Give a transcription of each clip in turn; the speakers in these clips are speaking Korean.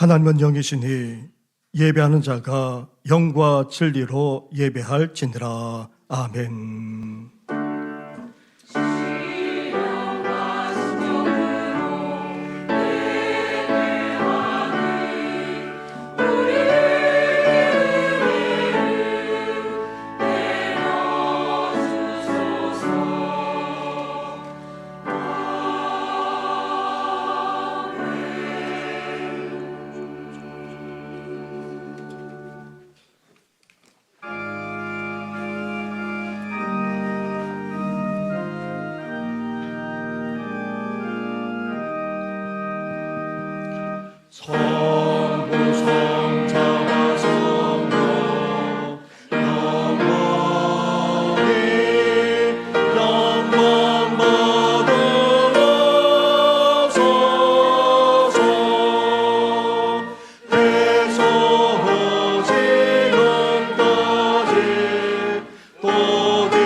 하나님은 영이시니 예배하는 자가 영과 진리로 예배할지니라. 아멘. 성부 성자와 성령 영원히 영광 받으옵소서. 대소로 지금까지 도들이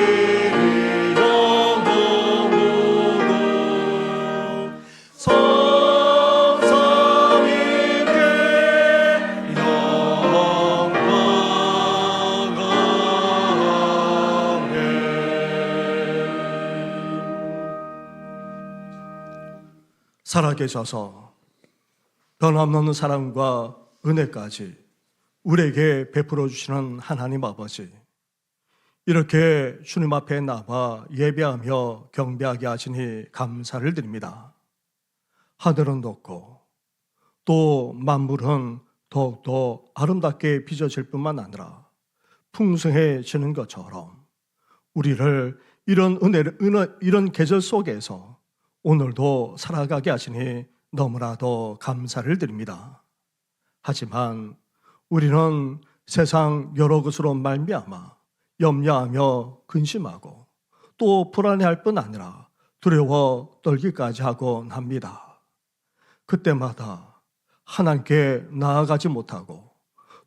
영원무궁 살아계셔서 변함없는 사랑과 은혜까지 우리에게 베풀어 주시는 하나님 아버지, 이렇게 주님 앞에 나와 예배하며 경배하게 하시니 감사를 드립니다. 하늘은 높고 또 만물은 더욱더 아름답게 빚어질 뿐만 아니라 풍성해지는 것처럼 우리를 이런 계절 속에서 오늘도 살아가게 하시니 너무나도 감사를 드립니다. 하지만 우리는 세상 여러 것으로 말미암아 염려하며 근심하고 또 불안해할 뿐 아니라 두려워 떨기까지 하곤 합니다. 그때마다 하나님께 나아가지 못하고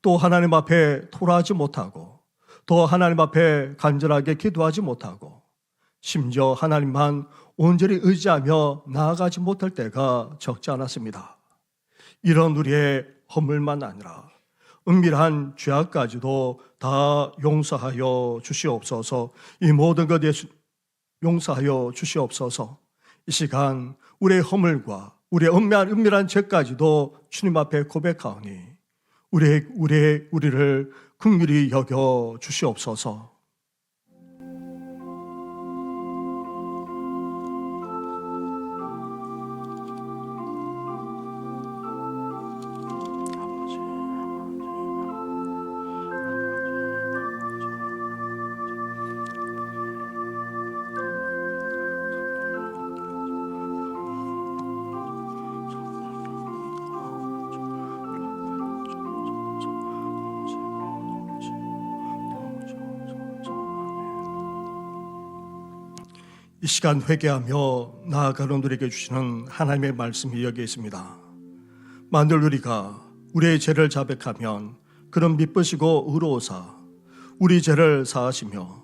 또 하나님 앞에 토라하지 못하고 또 하나님 앞에 간절하게 기도하지 못하고 심지어 하나님만 온전히 의지하며 나아가지 못할 때가 적지 않았습니다. 이런 우리의 허물만 아니라 은밀한 죄악까지도 다 용서하여 주시옵소서. 이 모든 것 용서하여 주시옵소서. 이 시간 우리의 허물과 우리의 은밀한 죄까지도 주님 앞에 고백하오니 우리를 긍휼히 여겨 주시옵소서. 이 시간 회개하며 나아가는 우리에게 주시는 하나님의 말씀이 여기에 있습니다. 만일 우리가 우리의 죄를 자백하면 그는 미쁘시고 의로우사 우리 죄를 사하시며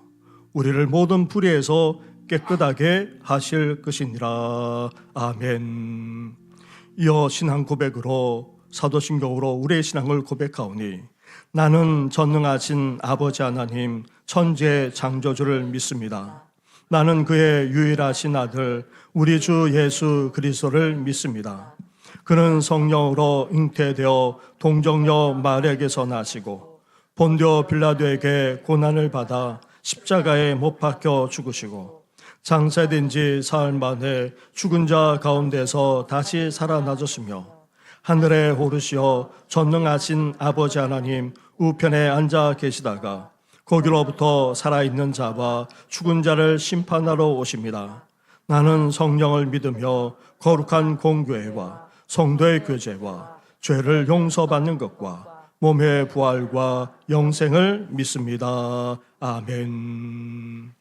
우리를 모든 불의에서 깨끗하게 하실 것이니라. 아멘. 이어 신앙 고백으로 사도신경으로 우리의 신앙을 고백하오니 나는 전능하신 아버지 하나님 천지의 창조주를 믿습니다. 나는 그의 유일하신 아들 우리 주 예수 그리스도를 믿습니다. 그는 성령으로 잉태되어 동정녀 마리아에게서 나시고 본디오 빌라도에게 고난을 받아 십자가에 못 박혀 죽으시고 장사된 지 사흘 만에 죽은 자 가운데서 다시 살아나셨으며 하늘에 오르시어 전능하신 아버지 하나님 우편에 앉아 계시다가 거기로부터 살아있는 자와 죽은 자를 심판하러 오십니다. 나는 성령을 믿으며 거룩한 공교회와 성도의 교제와 죄를 용서받는 것과 몸의 부활과 영생을 믿습니다. 아멘.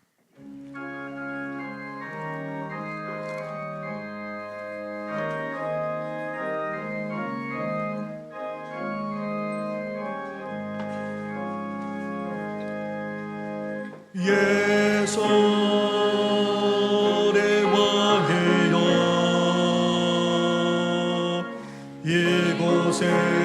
예수의 왕이여 이곳에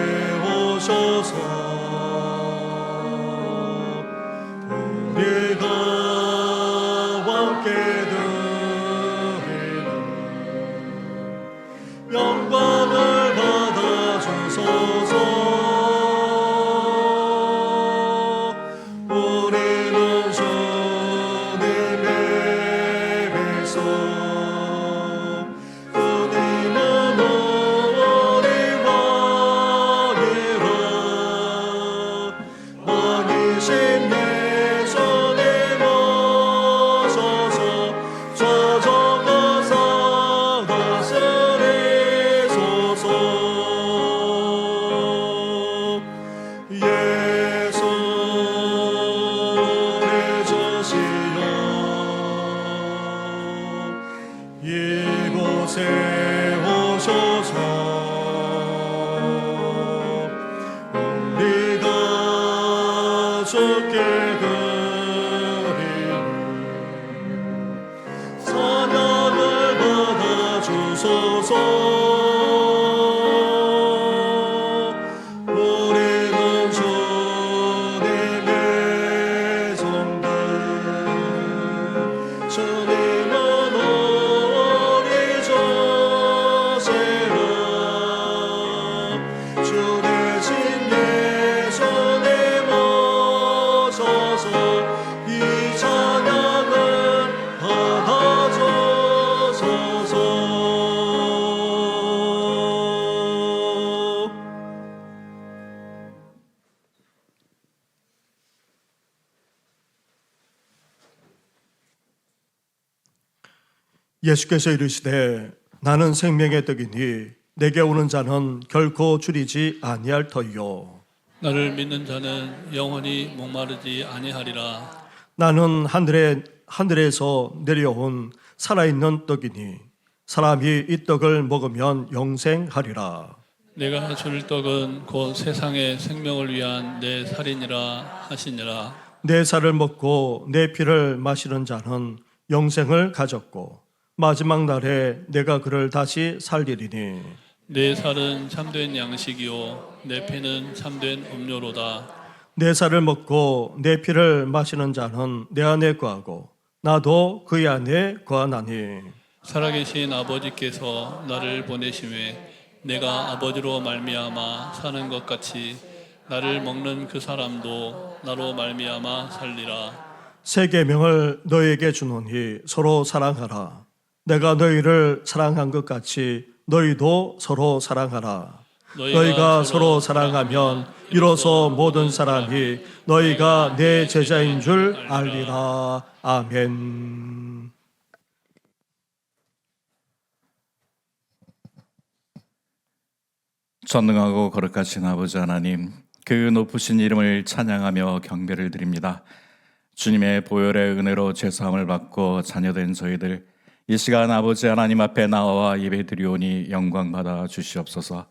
이곳에 오셔서 우리가 주께 드리는 사냥을 받아주소서. 우리는 주님의 성들, 주님은 우리 조세라. 주 대신 예수님 오셔서 이 찬양을 받아주소서. 예수께서 이르시되 나는 생명의 떡이니 내게 오는 자는 결코 줄이지 아니할 터이요. 나를 믿는 자는 영원히 목마르지 아니하리라. 나는 하늘에서 내려온 살아있는 떡이니 사람이 이 떡을 먹으면 영생하리라. 내가 줄 떡은 곧 세상의 생명을 위한 내 살이니라 하시니라. 내 살을 먹고 내 피를 마시는 자는 영생을 가졌고 마지막 날에 내가 그를 다시 살리리니 내 살은 참된 양식이요 내 피는 참된 음료로다. 내 살을 먹고 내 피를 마시는 자는 내 안에 거하고 나도 그의 안에 거하나니 살아계신 아버지께서 나를 보내심에 내가 아버지로 말미암아 사는 것 같이 나를 먹는 그 사람도 나로 말미암아 살리라. 새 계명을 너희에게 주노니 서로 사랑하라. 내가 너희를 사랑한 것 같이 너희도 서로 사랑하라. 너희가 서로 사랑하면 이로써 모든 사람이 너희가 내 제자인 줄 알리라. 아멘. 전능하고 거룩하신 아버지 하나님, 그 높으신 이름을 찬양하며 경배를 드립니다. 주님의 보혈의 은혜로 죄사함을 받고 자녀된 저희들, 이 시간 아버지 하나님 앞에 나와 예배드리오니 영광받아 주시옵소서.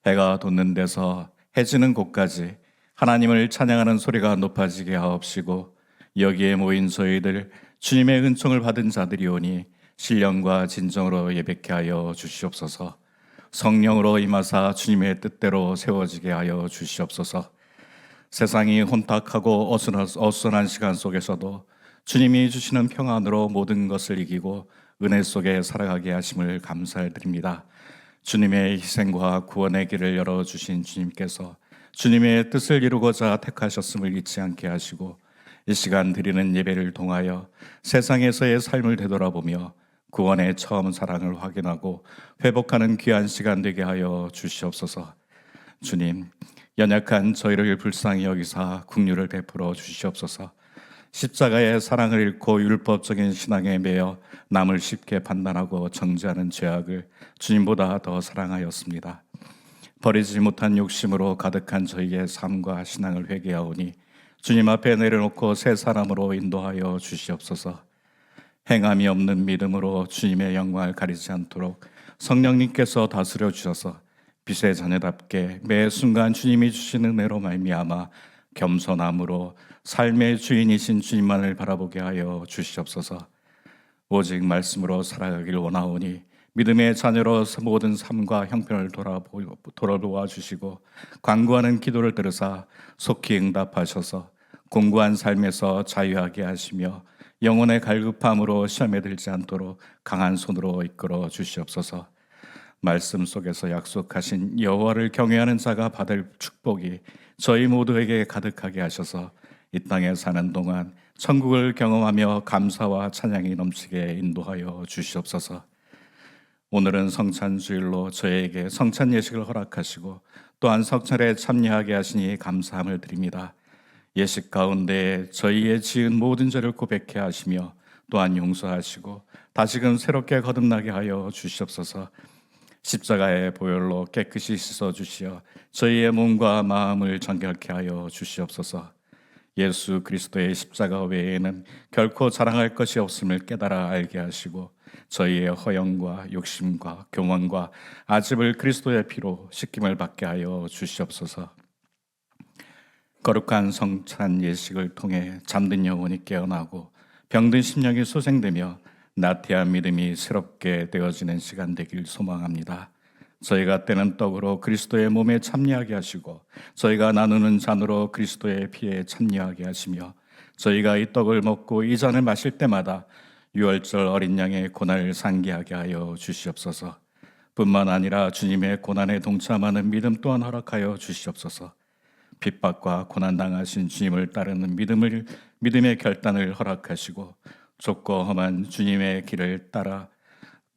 해가 돋는 데서 해지는 곳까지 하나님을 찬양하는 소리가 높아지게 하옵시고, 여기에 모인 저희들 주님의 은총을 받은 자들이오니 신령과 진정으로 예배케 하여 주시옵소서. 성령으로 임하사 주님의 뜻대로 세워지게 하여 주시옵소서. 세상이 혼탁하고 어수선한 시간 속에서도 주님이 주시는 평안으로 모든 것을 이기고 은혜 속에 살아가게 하심을 감사드립니다. 주님의 희생과 구원의 길을 열어주신 주님께서 주님의 뜻을 이루고자 택하셨음을 잊지 않게 하시고, 이 시간 드리는 예배를 통하여 세상에서의 삶을 되돌아보며 구원의 처음 사랑을 확인하고 회복하는 귀한 시간 되게 하여 주시옵소서. 주님, 연약한 저희를 불쌍히 여기사 긍휼을 베풀어 주시옵소서. 십자가의 사랑을 잃고 율법적인 신앙에 매여 남을 쉽게 판단하고 정죄하는 죄악을 주님보다 더 사랑하였습니다. 버리지 못한 욕심으로 가득한 저희의 삶과 신앙을 회개하오니 주님 앞에 내려놓고 새 사람으로 인도하여 주시옵소서. 행함이 없는 믿음으로 주님의 영광을 가리지 않도록 성령님께서 다스려 주셔서 빛의 자녀답게 매 순간 주님이 주시는 은혜로 말미암아 겸손함으로 삶의 주인이신 주님만을 바라보게 하여 주시옵소서. 오직 말씀으로 살아가길 원하오니 믿음의 자녀로서 모든 삶과 형편을 돌아보아 주시고 간구하는 기도를 들으사 속히 응답하셔서 공고한 삶에서 자유하게 하시며 영혼의 갈급함으로 시험에 들지 않도록 강한 손으로 이끌어 주시옵소서. 말씀 속에서 약속하신 여호와를 경외하는 자가 받을 축복이 저희 모두에게 가득하게 하셔서 이 땅에 사는 동안 천국을 경험하며 감사와 찬양이 넘치게 인도하여 주시옵소서. 오늘은 성찬주일로 저에게 성찬 예식을 허락하시고 또한 성찬에 참여하게 하시니 감사함을 드립니다. 예식 가운데 저희의 지은 모든 죄를 고백해 하시며 또한 용서하시고 다시금 새롭게 거듭나게 하여 주시옵소서. 십자가의 보혈로 깨끗이 씻어주시어 저희의 몸과 마음을 정결케 하여 주시옵소서. 예수 그리스도의 십자가 외에는 결코 자랑할 것이 없음을 깨달아 알게 하시고 저희의 허영과 욕심과 교만과 아집을 그리스도의 피로 씻김을 받게 하여 주시옵소서. 거룩한 성찬 예식을 통해 잠든 영혼이 깨어나고 병든 심령이 소생되며 나태한 믿음이 새롭게 되어지는 시간 되길 소망합니다. 저희가 떼는 떡으로 그리스도의 몸에 참여하게 하시고 저희가 나누는 잔으로 그리스도의 피에 참여하게 하시며 저희가 이 떡을 먹고 이 잔을 마실 때마다 유월절 어린 양의 고난을 상기하게 하여 주시옵소서. 뿐만 아니라 주님의 고난에 동참하는 믿음 또한 허락하여 주시옵소서. 핍박과 고난 당하신 주님을 따르는 믿음의 결단을 허락하시고 좁고 험한 주님의 길을 따라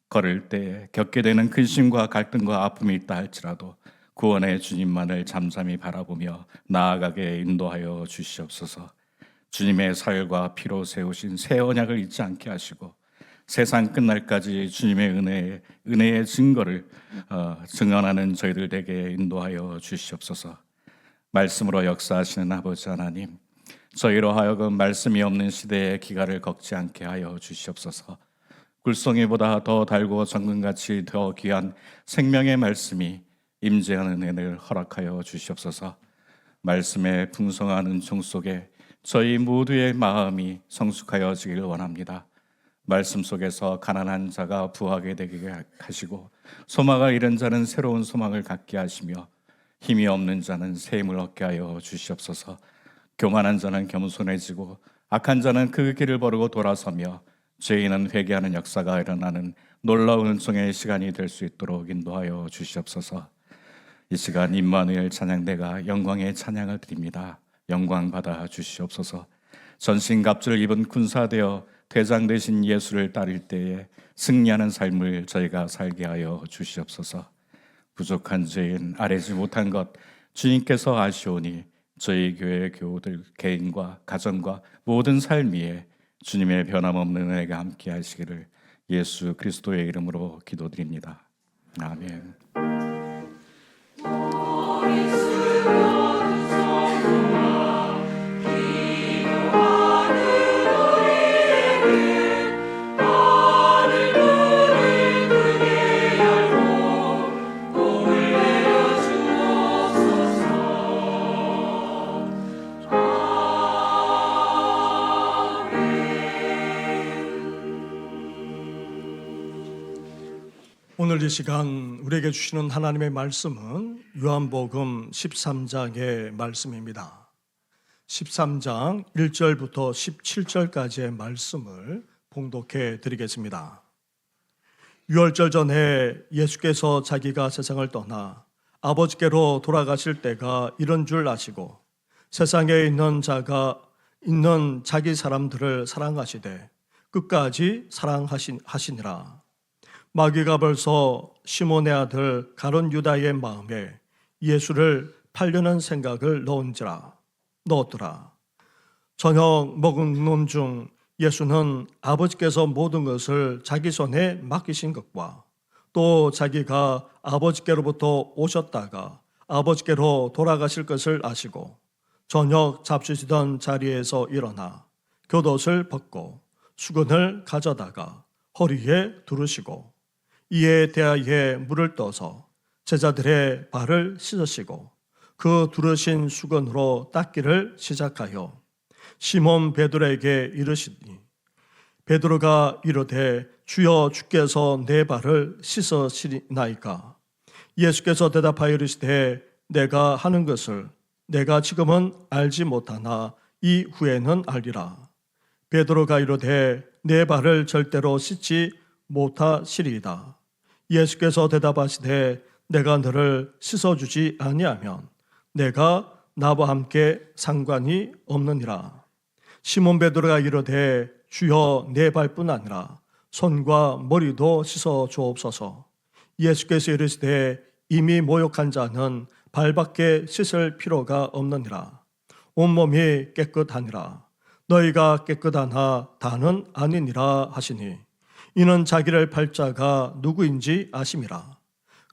걸을 때 겪게 되는 근심과 갈등과 아픔이 있다 할지라도 구원의 주님만을 잠잠히 바라보며 나아가게 인도하여 주시옵소서. 주님의 살과 피로 세우신 새 언약을 잊지 않게 하시고 세상 끝날까지 주님의 은혜의 증거를 증언하는 저희들 되게 인도하여 주시옵소서. 말씀으로 역사하시는 아버지 하나님, 저희로 하여금 말씀이 없는 시대에 기갈을 걷지 않게 하여 주시옵소서. 굴송이보다 더 달고 정금같이 더 귀한 생명의 말씀이 임재하는 은혜를 허락하여 주시옵소서. 말씀의 풍성한 은총 속에 저희 모두의 마음이 성숙하여지길 원합니다. 말씀 속에서 가난한 자가 부하게 되게 하시고 소망을 잃은 자는 새로운 소망을 갖게 하시며 힘이 없는 자는 새 힘을 얻게 하여 주시옵소서. 교만한 자는 겸손해지고 악한 자는 그 길을 버리고 돌아서며 죄인은 회개하는 역사가 일어나는 놀라운 은총의 시간이 될 수 있도록 인도하여 주시옵소서. 이 시간 임마누엘 찬양대가 영광의 찬양을 드립니다. 영광 받아 주시옵소서. 전신갑주를 입은 군사되어 대장 되신 예수를 따를 때에 승리하는 삶을 저희가 살게 하여 주시옵소서. 부족한 죄인 아뢰지 못한 것 주님께서 아시오니 저희 교회 교우들 개인과 가정과 모든 삶 위에 주님의 변함없는 은혜가 함께 하시기를 예수 그리스도의 이름으로 기도드립니다. 아멘. 오늘 이 시간 우리에게 주시는 하나님의 말씀은 요한복음 13장의 말씀입니다. 13장 1절부터 17절까지의 말씀을 봉독해 드리겠습니다. 유월절 전에 예수께서 자기가 세상을 떠나 아버지께로 돌아가실 때가 이런 줄 아시고 세상에 있는 자기 사람들을 사랑하시되 끝까지 사랑하시니라. 마귀가 벌써 시몬의 아들 가룟 유다의 마음에 예수를 팔려는 생각을 넣었더라. 저녁 먹은 놈 중 예수는 아버지께서 모든 것을 자기 손에 맡기신 것과 또 자기가 아버지께로부터 오셨다가 아버지께로 돌아가실 것을 아시고 저녁 잡수시던 자리에서 일어나 곁옷을 벗고 수건을 가져다가 허리에 두르시고 이에 대하여 물을 떠서 제자들의 발을 씻으시고 그 두르신 수건으로 닦기를 시작하여 시몬 베드로에게 이르시니 베드로가 이르되 주여 주께서 내 발을 씻으시나이까. 예수께서 대답하여 이르시되 내가 하는 것을 내가 지금은 알지 못하나 이후에는 알리라. 베드로가 이르되 내 발을 절대로 씻지 못하시리이다. 예수께서 대답하시되 내가 너를 씻어주지 아니하면 내가 나와 함께 상관이 없느니라. 시몬 베드로가 이르되 주여 내 발뿐 아니라 손과 머리도 씻어 주옵소서. 예수께서 이르시되 이미 모욕한 자는 발밖에 씻을 필요가 없느니라. 온몸이 깨끗하니라. 너희가 깨끗하나 다는 아니니라 하시니 이는 자기를 팔 자가 누구인지 아심이라.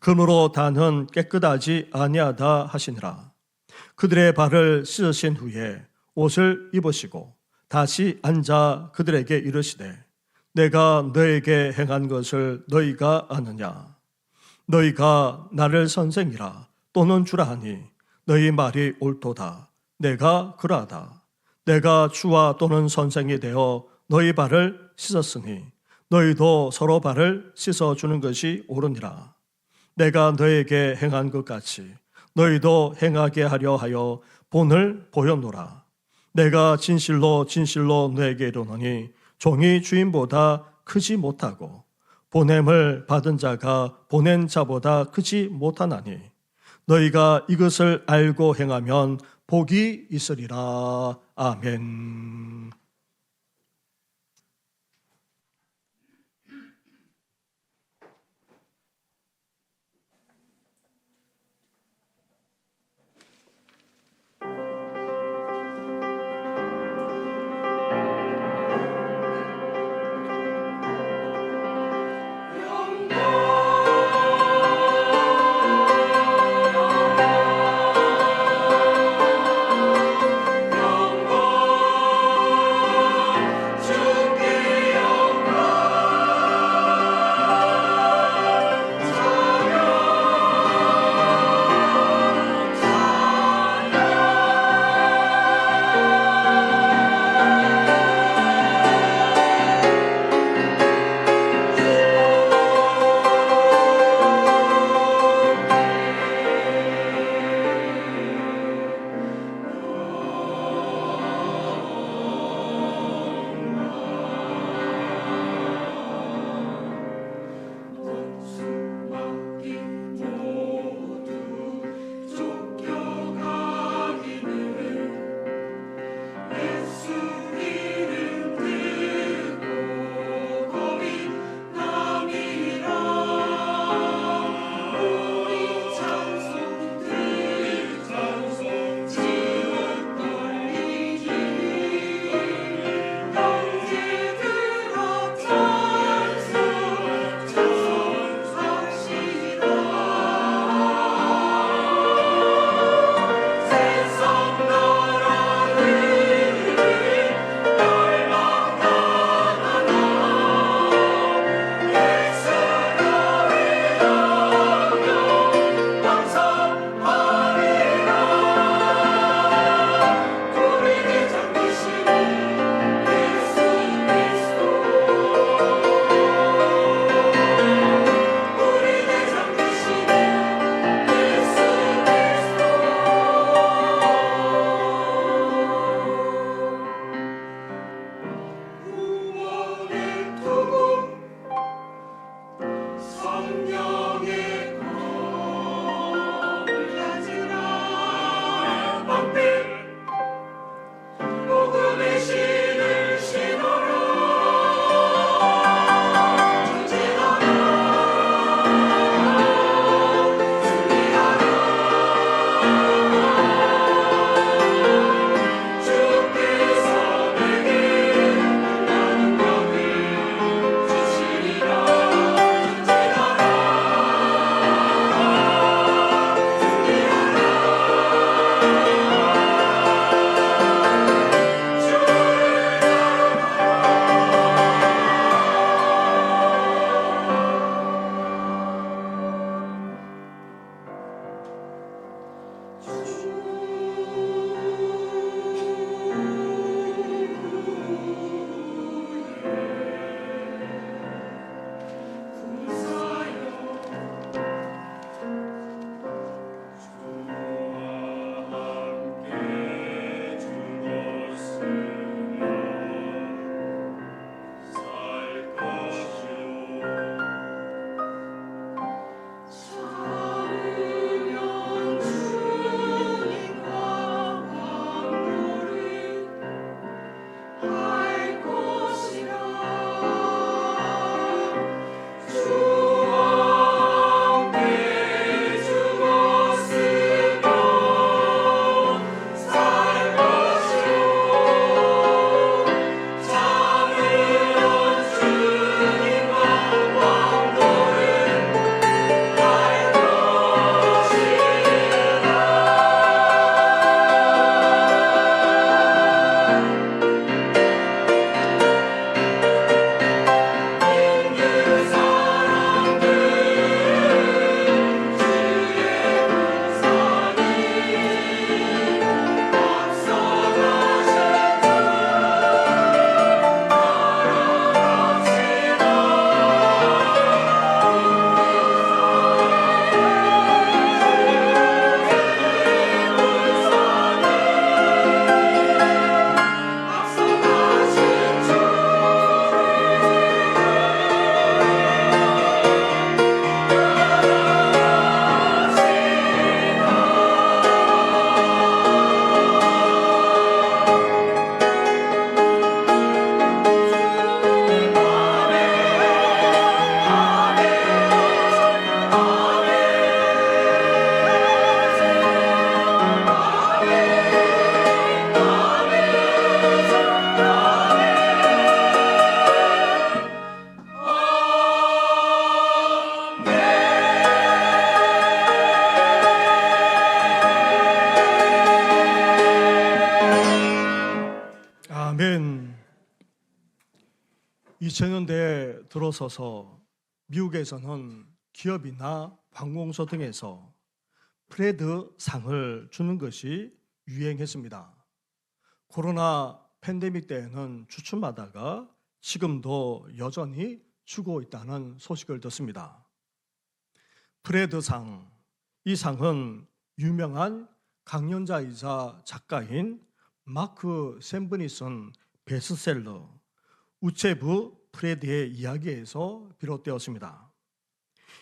그러므로 다는 깨끗하지 아니하다 하시니라. 그들의 발을 씻으신 후에 옷을 입으시고 다시 앉아 그들에게 이르시되 내가 너에게 행한 것을 너희가 아느냐. 너희가 나를 선생이라 또는 주라 하니 너희 말이 옳도다. 내가 그러하다. 내가 주와 또는 선생이 되어 너희 발을 씻었으니 너희도 서로 발을 씻어주는 것이 옳으니라. 내가 너에게 행한 것 같이 너희도 행하게 하려 하여 본을 보여노라. 내가 진실로 진실로 너에게 이르노니 종이 주인보다 크지 못하고 보냄을 받은 자가 보낸 자보다 크지 못하나니 너희가 이것을 알고 행하면 복이 있으리라. 아멘. 들어서서 미국에서는 기업이나 관공서 등에서 프레드 상을 주는 것이 유행했습니다. 코로나 팬데믹 때에는 주춤하다가 지금도 여전히 주고 있다는 소식을 듣습니다. 프레드 상, 이 상은 유명한 강연자이자 작가인 마크 샘븐이 쓴 베스트셀러 우체부 프레드의 이야기에서 비롯되었습니다.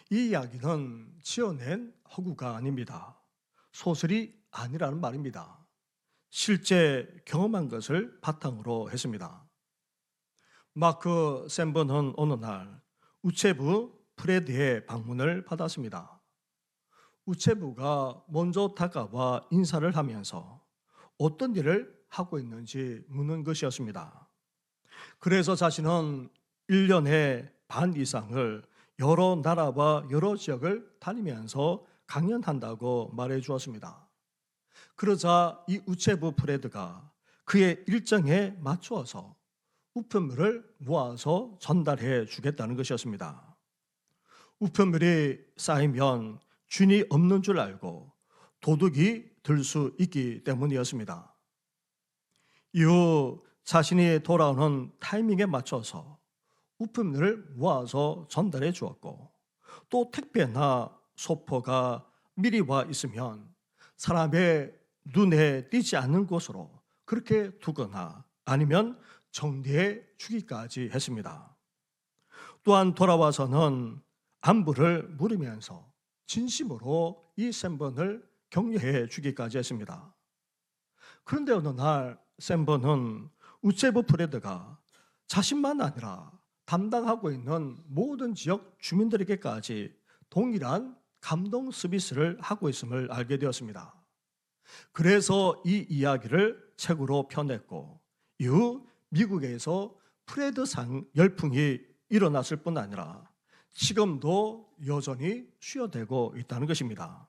이 이야기는 지어낸 허구가 아닙니다. 소설이 아니라는 말입니다. 실제 경험한 것을 바탕으로 했습니다. 마크 샘번은 어느 날 우체부 프레드의 방문을 받았습니다. 우체부가 먼저 다가와 인사를 하면서 어떤 일을 하고 있는지 묻는 것이었습니다. 그래서 자신은 1년에 반 이상을 여러 나라와 여러 지역을 다니면서 강연한다고 말해 주었습니다. 그러자 이 우체부 프레드가 그의 일정에 맞추어서 우편물을 모아서 전달해 주겠다는 것이었습니다. 우편물이 쌓이면 주인이 없는 줄 알고 도둑이 들 수 있기 때문이었습니다. 이후 자신이 돌아오는 타이밍에 맞춰서 우편물을 모아서 전달해 주었고, 또 택배나 소포가 미리 와 있으면 사람의 눈에 띄지 않는 곳으로 그렇게 두거나 아니면 정리해 주기까지 했습니다. 또한 돌아와서는 안부를 물으면서 진심으로 이 샘번을 격려해 주기까지 했습니다. 그런데 어느 날 샘번은 우체부 프레드가 자신만 아니라 담당하고 있는 모든 지역 주민들에게까지 동일한 감동 서비스를 하고 있음을 알게 되었습니다. 그래서 이 이야기를 책으로 펴냈고, 이후 미국에서 프레드상 열풍이 일어났을 뿐 아니라 지금도 여전히 수여되고 있다는 것입니다.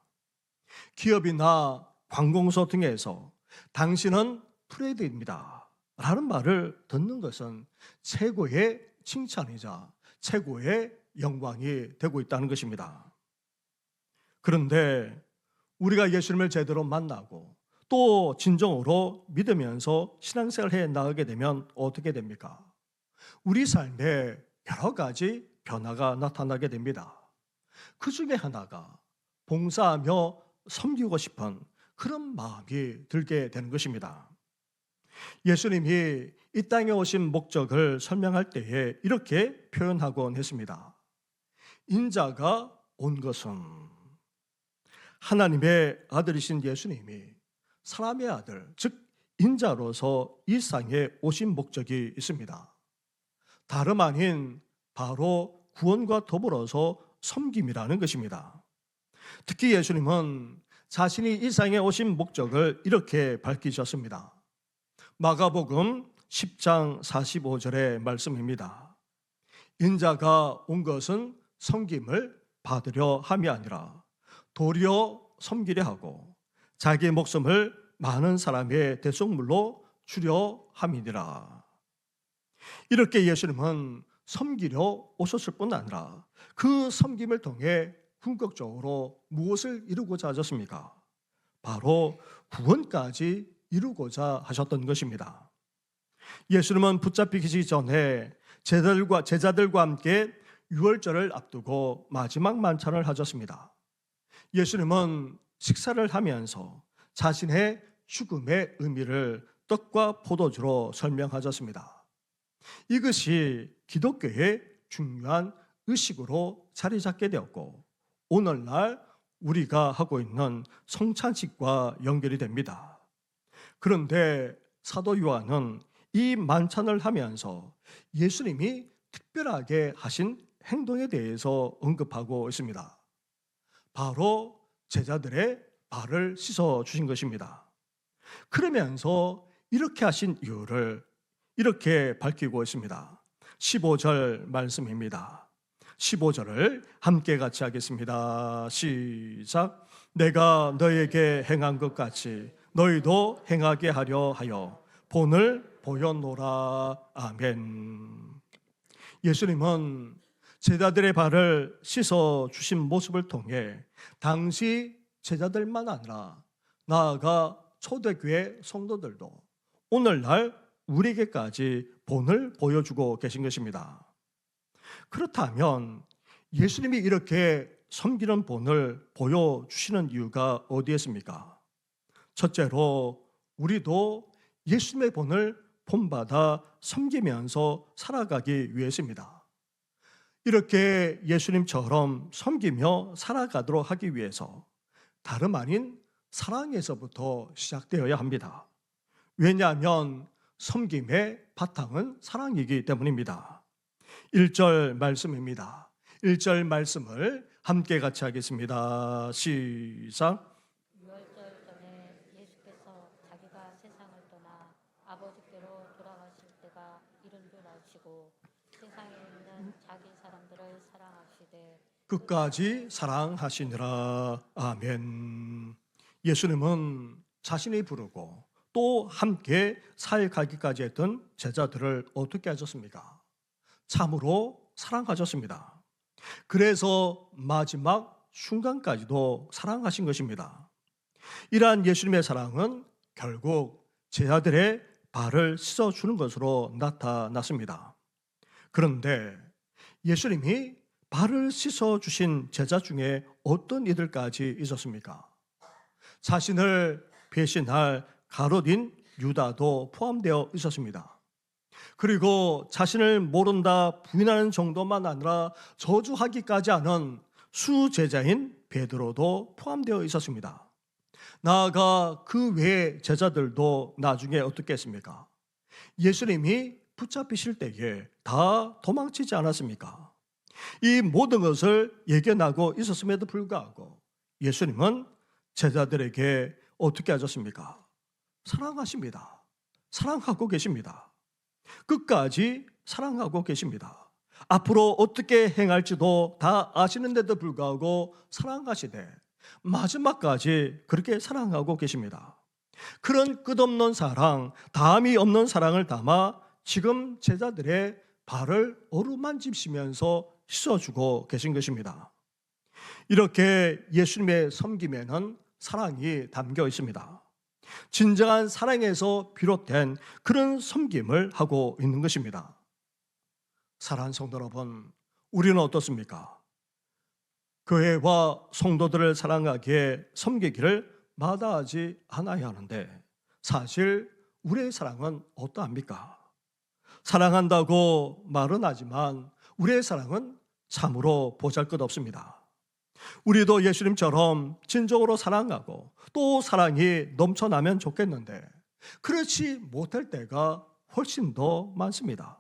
기업이나 관공서 등에서 당신은 프레드입니다 라는 말을 듣는 것은 최고의 칭찬이자 최고의 영광이 되고 있다는 것입니다. 그런데 우리가 예수님을 제대로 만나고 또 진정으로 믿으면서 신앙생활을 해 나가게 되면 어떻게 됩니까? 우리 삶에 여러 가지 변화가 나타나게 됩니다. 그 중에 하나가 봉사하며 섬기고 싶은 그런 마음이 들게 되는 것입니다. 예수님이 이 땅에 오신 목적을 설명할 때에 이렇게 표현하곤 했습니다. 인자가 온 것은, 하나님의 아들이신 예수님이 사람의 아들, 즉 인자로서 이 땅에 오신 목적이 있습니다. 다름 아닌 바로 구원과 더불어서 섬김이라는 것입니다. 특히 예수님은 자신이 이 땅에 오신 목적을 이렇게 밝히셨습니다. 마가복음 10장 45절의 말씀입니다. 인자가 온 것은 섬김을 받으려 함이 아니라 도리어 섬기려 하고 자기의 목숨을 많은 사람의 대속물로 주려 함이니라. 이렇게 예수님은 섬기려 오셨을 뿐 아니라 그 섬김을 통해 궁극적으로 무엇을 이루고자 하셨습니까? 바로 구원까지 이루고자 하셨던 것입니다. 예수님은 붙잡히기 전에 제자들과 함께 유월절을 앞두고 마지막 만찬을 하셨습니다. 예수님은 식사를 하면서 자신의 죽음의 의미를 떡과 포도주로 설명하셨습니다. 이것이 기독교의 중요한 의식으로 자리 잡게 되었고, 오늘날 우리가 하고 있는 성찬식과 연결이 됩니다. 그런데 사도 요한은 이 만찬을 하면서 예수님이 특별하게 하신 행동에 대해서 언급하고 있습니다. 바로 제자들의 발을 씻어 주신 것입니다. 그러면서 이렇게 하신 이유를 이렇게 밝히고 있습니다. 15절 말씀입니다. 15절을 함께 같이 하겠습니다. 시작. 내가 너에게 행한 것 같이 너희도 행하게 하려 하여 본을 보였노라. 아멘. 예수님은 제자들의 발을 씻어 주신 모습을 통해 당시 제자들만 아니라 나아가 초대교회 성도들도 오늘날 우리에게까지 본을 보여주고 계신 것입니다. 그렇다면 예수님이 이렇게 섬기는 본을 보여주시는 이유가 어디에 있습니까? 첫째로 우리도 예수님의 본을 본받아 섬기면서 살아가기 위해서입니다. 이렇게 예수님처럼 섬기며 살아가도록 하기 위해서 다름 아닌 사랑에서부터 시작되어야 합니다. 왜냐하면 섬김의 바탕은 사랑이기 때문입니다. 1절 말씀입니다. 1절 말씀을 함께 같이 하겠습니다. 시작. 유월절 전에 예수께서 자기가 세상을 떠나 아버지께로 돌아가실 때가 이른 줄 아시고 세상에 있는 자기 사람들을 사랑하시되 끝까지 사랑하시니라. 아멘. 예수님은 자신이 부르고 또 함께 사역하기까지 했던 제자들을 어떻게 하셨습니까? 참으로 사랑하셨습니다. 그래서 마지막 순간까지도 사랑하신 것입니다. 이러한 예수님의 사랑은 결국 제자들의 발을 씻어주는 것으로 나타났습니다. 그런데 예수님이 발을 씻어주신 제자 중에 어떤 이들까지 있었습니까? 자신을 배신할 가룟인 유다도 포함되어 있었습니다. 그리고 자신을 모른다 부인하는 정도만 아니라 저주하기까지 하는 수제자인 베드로도 포함되어 있었습니다. 나아가 그 외의 제자들도 나중에 어떻게 했습니까? 예수님이 붙잡히실 때에 다 도망치지 않았습니까? 이 모든 것을 예견하고 있었음에도 불구하고 예수님은 제자들에게 어떻게 하셨습니까? 사랑하십니다. 사랑하고 계십니다. 끝까지 사랑하고 계십니다. 앞으로 어떻게 행할지도 다 아시는데도 불구하고 사랑하시되 마지막까지 그렇게 사랑하고 계십니다. 그런 끝없는 사랑, 다함이 없는 사랑을 담아 지금 제자들의 발을 어루만지시면서 씻어주고 계신 것입니다. 이렇게 예수님의 섬김에는 사랑이 담겨 있습니다. 진정한 사랑에서 비롯된 그런 섬김을 하고 있는 것입니다. 사랑하는 성도 여러분, 우리는 어떻습니까? 교회와 성도들을 사랑하기에 섬기기를 마다하지 않아야 하는데 사실 우리의 사랑은 어떠합니까? 사랑한다고 말은 하지만 우리의 사랑은 참으로 보잘것없습니다. 우리도 예수님처럼 진정으로 사랑하고 또 사랑이 넘쳐나면 좋겠는데 그렇지 못할 때가 훨씬 더 많습니다.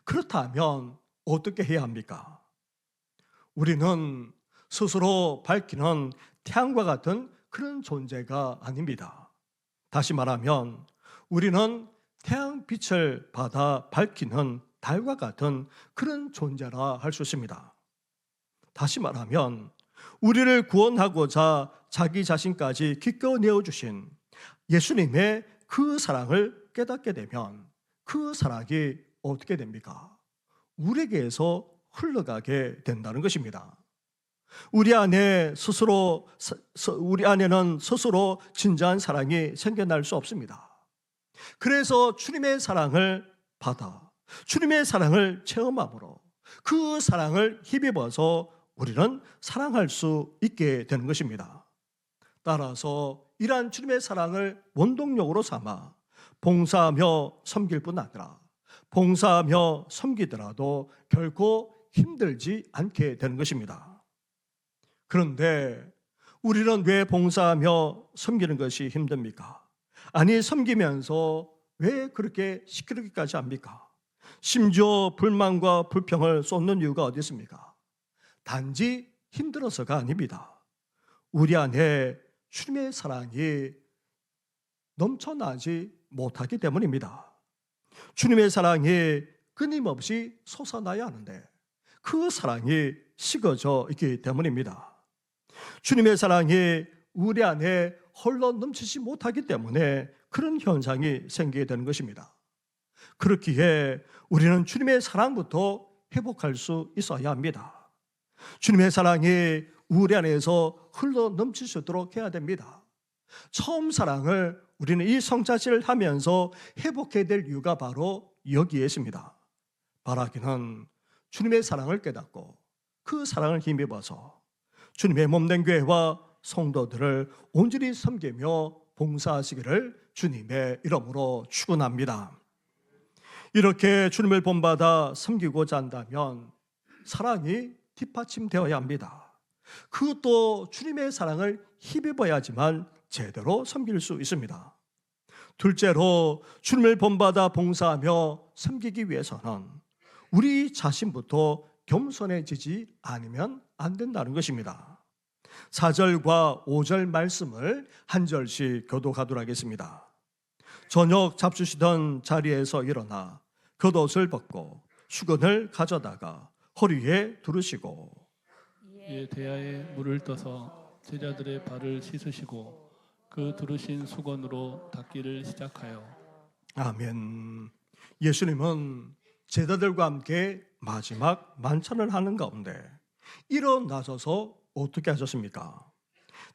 그렇다면 어떻게 해야 합니까? 우리는 스스로 밝히는 태양과 같은 그런 존재가 아닙니다. 다시 말하면 우리는 태양빛을 받아 밝히는 달과 같은 그런 존재라 할 수 있습니다. 다시 말하면 우리를 구원하고자 자기 자신까지 기꺼 내어주신 예수님의 그 사랑을 깨닫게 되면 그 사랑이 어떻게 됩니까? 우리에게서 흘러가게 된다는 것입니다. 우리 안에는 스스로 진정한 사랑이 생겨날 수 없습니다. 그래서 주님의 사랑을 받아 주님의 사랑을 체험함으로 그 사랑을 힘입어서 우리는 사랑할 수 있게 되는 것입니다. 따라서 이러한 주님의 사랑을 원동력으로 삼아 봉사하며 섬길 뿐 아니라 봉사하며 섬기더라도 결코 힘들지 않게 되는 것입니다. 그런데 우리는 왜 봉사하며 섬기는 것이 힘듭니까? 아니, 섬기면서 왜 그렇게 시끄럽기까지 합니까? 심지어 불만과 불평을 쏟는 이유가 어디 있습니까? 단지 힘들어서가 아닙니다. 우리 안에 주님의 사랑이 넘쳐나지 못하기 때문입니다. 주님의 사랑이 끊임없이 솟아나야 하는데 그 사랑이 식어져 있기 때문입니다. 주님의 사랑이 우리 안에 홀로 넘치지 못하기 때문에 그런 현상이 생기게 되는 것입니다. 그렇기에 우리는 주님의 사랑부터 회복할 수 있어야 합니다. 주님의 사랑이 우리 안에서 흘러 넘칠 수 있도록 해야 됩니다. 처음 사랑을 우리는 이 성찬식을 하면서 회복해야 될 이유가 바로 여기에 있습니다. 바라기는 주님의 사랑을 깨닫고 그 사랑을 힘입어서 주님의 몸된 교회와 성도들을 온전히 섬기며 봉사하시기를 주님의 이름으로 축원합니다. 이렇게 주님을 본받아 섬기고자 한다면 사랑이 뒷받침되어야 합니다. 그것도 주님의 사랑을 힘입어야지만 제대로 섬길 수 있습니다. 둘째로 주님을 본받아 봉사하며 섬기기 위해서는 우리 자신부터 겸손해지지 않으면 안 된다는 것입니다. 4절과 5절 말씀을 한 절씩 교독하도록 하겠습니다. 저녁 잡수시던 자리에서 일어나 겉옷을 벗고 수건을 가져다가 허리에 두르시고 이에 대야에 물을 떠서 제자들의 발을 씻으시고 그 두르신 수건으로 닦기를 시작하여 아멘. 예수님은 제자들과 함께 마지막 만찬을 하는 가운데 일어나셔서 어떻게 하셨습니까?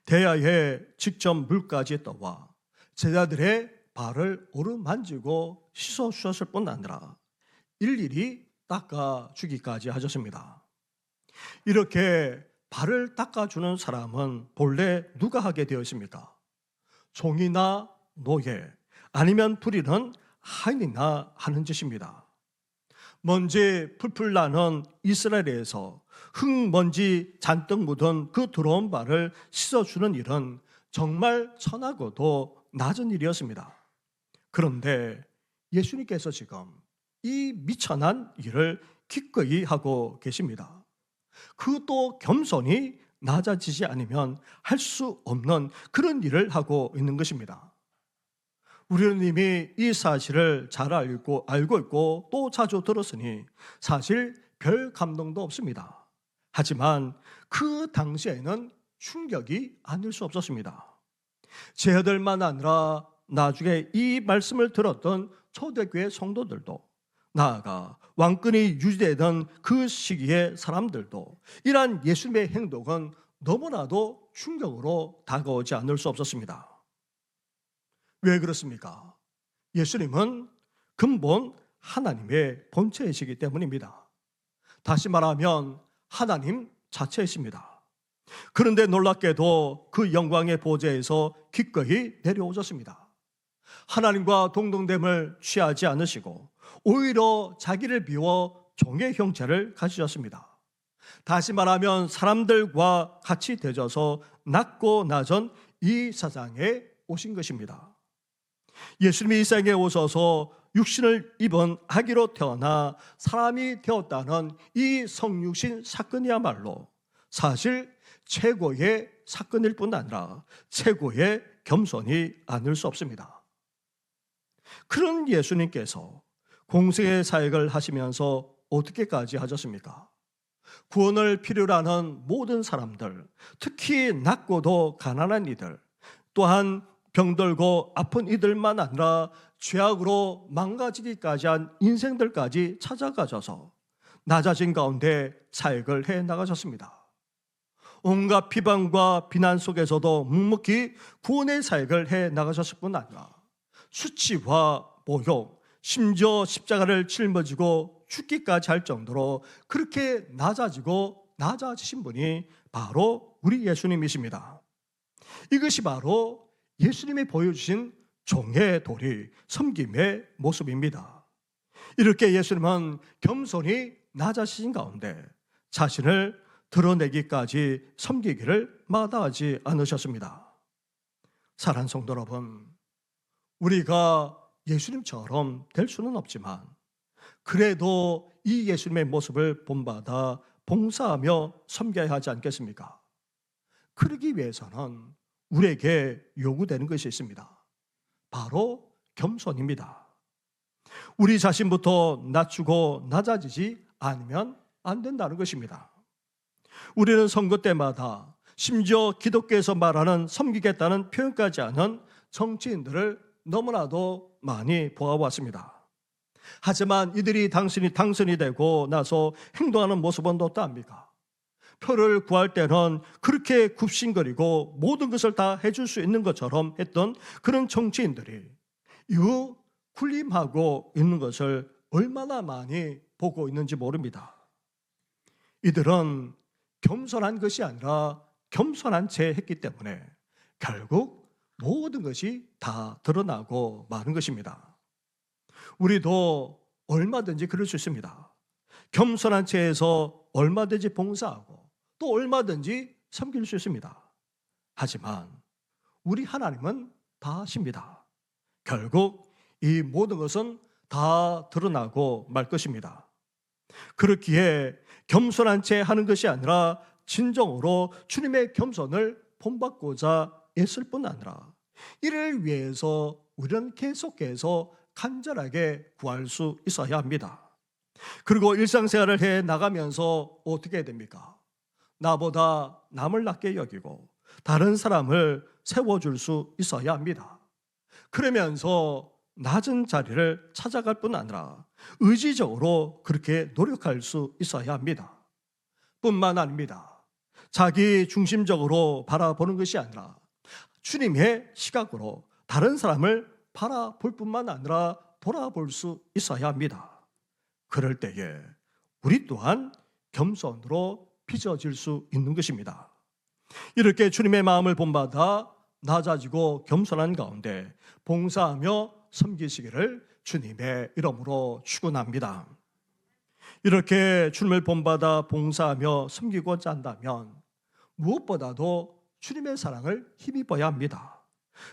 대야에 직접 물까지 떠와 제자들의 발을 오르만지고 씻어 주셨을 뿐 아니라 일일이 닦아 주기까지 하셨습니다. 이렇게 발을 닦아주는 사람은 본래 누가 하게 되어 있습니까? 종이나 노예 아니면 불의는 하인이나 하는 짓입니다. 먼지 풀풀 나는 이스라엘에서 흙먼지 잔뜩 묻은 그 더러운 발을 씻어주는 일은 정말 천하고도 낮은 일이었습니다. 그런데 예수님께서 지금 이 미천한 일을 기꺼이 하고 계십니다. 그것도 겸손히 낮아지지 않으면 할 수 없는 그런 일을 하고 있는 것입니다. 우리는 이미 이 사실을 잘 알고 있고 또 자주 들었으니 사실 별 감동도 없습니다. 하지만 그 당시에는 충격이 아닐 수 없었습니다. 제자들만 아니라 나중에 이 말씀을 들었던 초대교회 성도들도 나아가 왕권이 유지되던 그 시기의 사람들도 이러한 예수님의 행동은 너무나도 충격으로 다가오지 않을 수 없었습니다. 왜 그렇습니까? 예수님은 근본 하나님의 본체이시기 때문입니다. 다시 말하면 하나님 자체이십니다. 그런데 놀랍게도 그 영광의 보좌에서 기꺼이 내려오셨습니다. 하나님과 동등됨을 취하지 않으시고 오히려 자기를 비워 종의 형체를 가지셨습니다. 다시 말하면 사람들과 같이 되져서 낮고 낮은 이 세상에 오신 것입니다. 예수님이 이 세상에 오셔서 육신을 입은 아기로 태어나 사람이 되었다는 이 성육신 사건이야말로 사실 최고의 사건일 뿐 아니라 최고의 겸손이 아닐 수 없습니다. 그런 예수님께서 공생의 사역을 하시면서 어떻게까지 하셨습니까? 구원을 필요로 하는 모든 사람들, 특히 낮고도 가난한 이들, 또한 병들고 아픈 이들만 아니라 죄악으로 망가지기까지 한 인생들까지 찾아가셔서 낮아진 가운데 사역을 해 나가셨습니다. 온갖 비방과 비난 속에서도 묵묵히 구원의 사역을 해 나가셨을 뿐 아니라 수치와 모욕, 심지어 십자가를 짊어지고 죽기까지 할 정도로 그렇게 낮아지신 분이 바로 우리 예수님이십니다. 이것이 바로 예수님이 보여주신 종의 도리, 섬김의 모습입니다. 이렇게 예수님은 겸손히 낮아지신 가운데 자신을 드러내기까지 섬기기를 마다하지 않으셨습니다. 사랑하는 성도 여러분, 우리가 예수님처럼 될 수는 없지만 그래도 이 예수님의 모습을 본받아 봉사하며 섬겨야 하지 않겠습니까? 그러기 위해서는 우리에게 요구되는 것이 있습니다. 바로 겸손입니다. 우리 자신부터 낮추고 낮아지지 않으면 안 된다는 것입니다. 우리는 선거 때마다 심지어 기독교에서 말하는 섬기겠다는 표현까지 하는 정치인들을 너무나도 많이 보아왔습니다. 하지만 이들이 당선이 되고 나서 행동하는 모습은 어떠합니까? 표를 구할 때는 그렇게 굽신거리고 모든 것을 다 해줄 수 있는 것처럼 했던 그런 정치인들이 이후 군림하고 있는 것을 얼마나 많이 보고 있는지 모릅니다. 이들은 겸손한 것이 아니라 겸손한 채 했기 때문에 결국 모든 것이 다 드러나고 마는 것입니다. 우리도 얼마든지 그럴 수 있습니다. 겸손한 채에서 얼마든지 봉사하고 또 얼마든지 섬길 수 있습니다. 하지만 우리 하나님은 다 아십니다. 결국 이 모든 것은 다 드러나고 말 것입니다. 그렇기에 겸손한 채 하는 것이 아니라 진정으로 주님의 겸손을 본받고자 애쓸 뿐 아니라 이를 위해서 우리는 계속해서 간절하게 구할 수 있어야 합니다. 그리고 일상생활을 해 나가면서 어떻게 해야 됩니까? 나보다 남을 낮게 여기고 다른 사람을 세워줄 수 있어야 합니다. 그러면서 낮은 자리를 찾아갈 뿐 아니라 의지적으로 그렇게 노력할 수 있어야 합니다. 뿐만 아닙니다. 자기 중심적으로 바라보는 것이 아니라 주님의 시각으로 다른 사람을 바라볼 뿐만 아니라 돌아볼 수 있어야 합니다. 그럴 때에 우리 또한 겸손으로 빚어질 수 있는 것입니다. 이렇게 주님의 마음을 본받아 낮아지고 겸손한 가운데 봉사하며 섬기시기를 주님의 이름으로 축원합니다. 이렇게 주님을 본받아 봉사하며 섬기고자 한다면 무엇보다도 주님의 사랑을 힘입어야 합니다.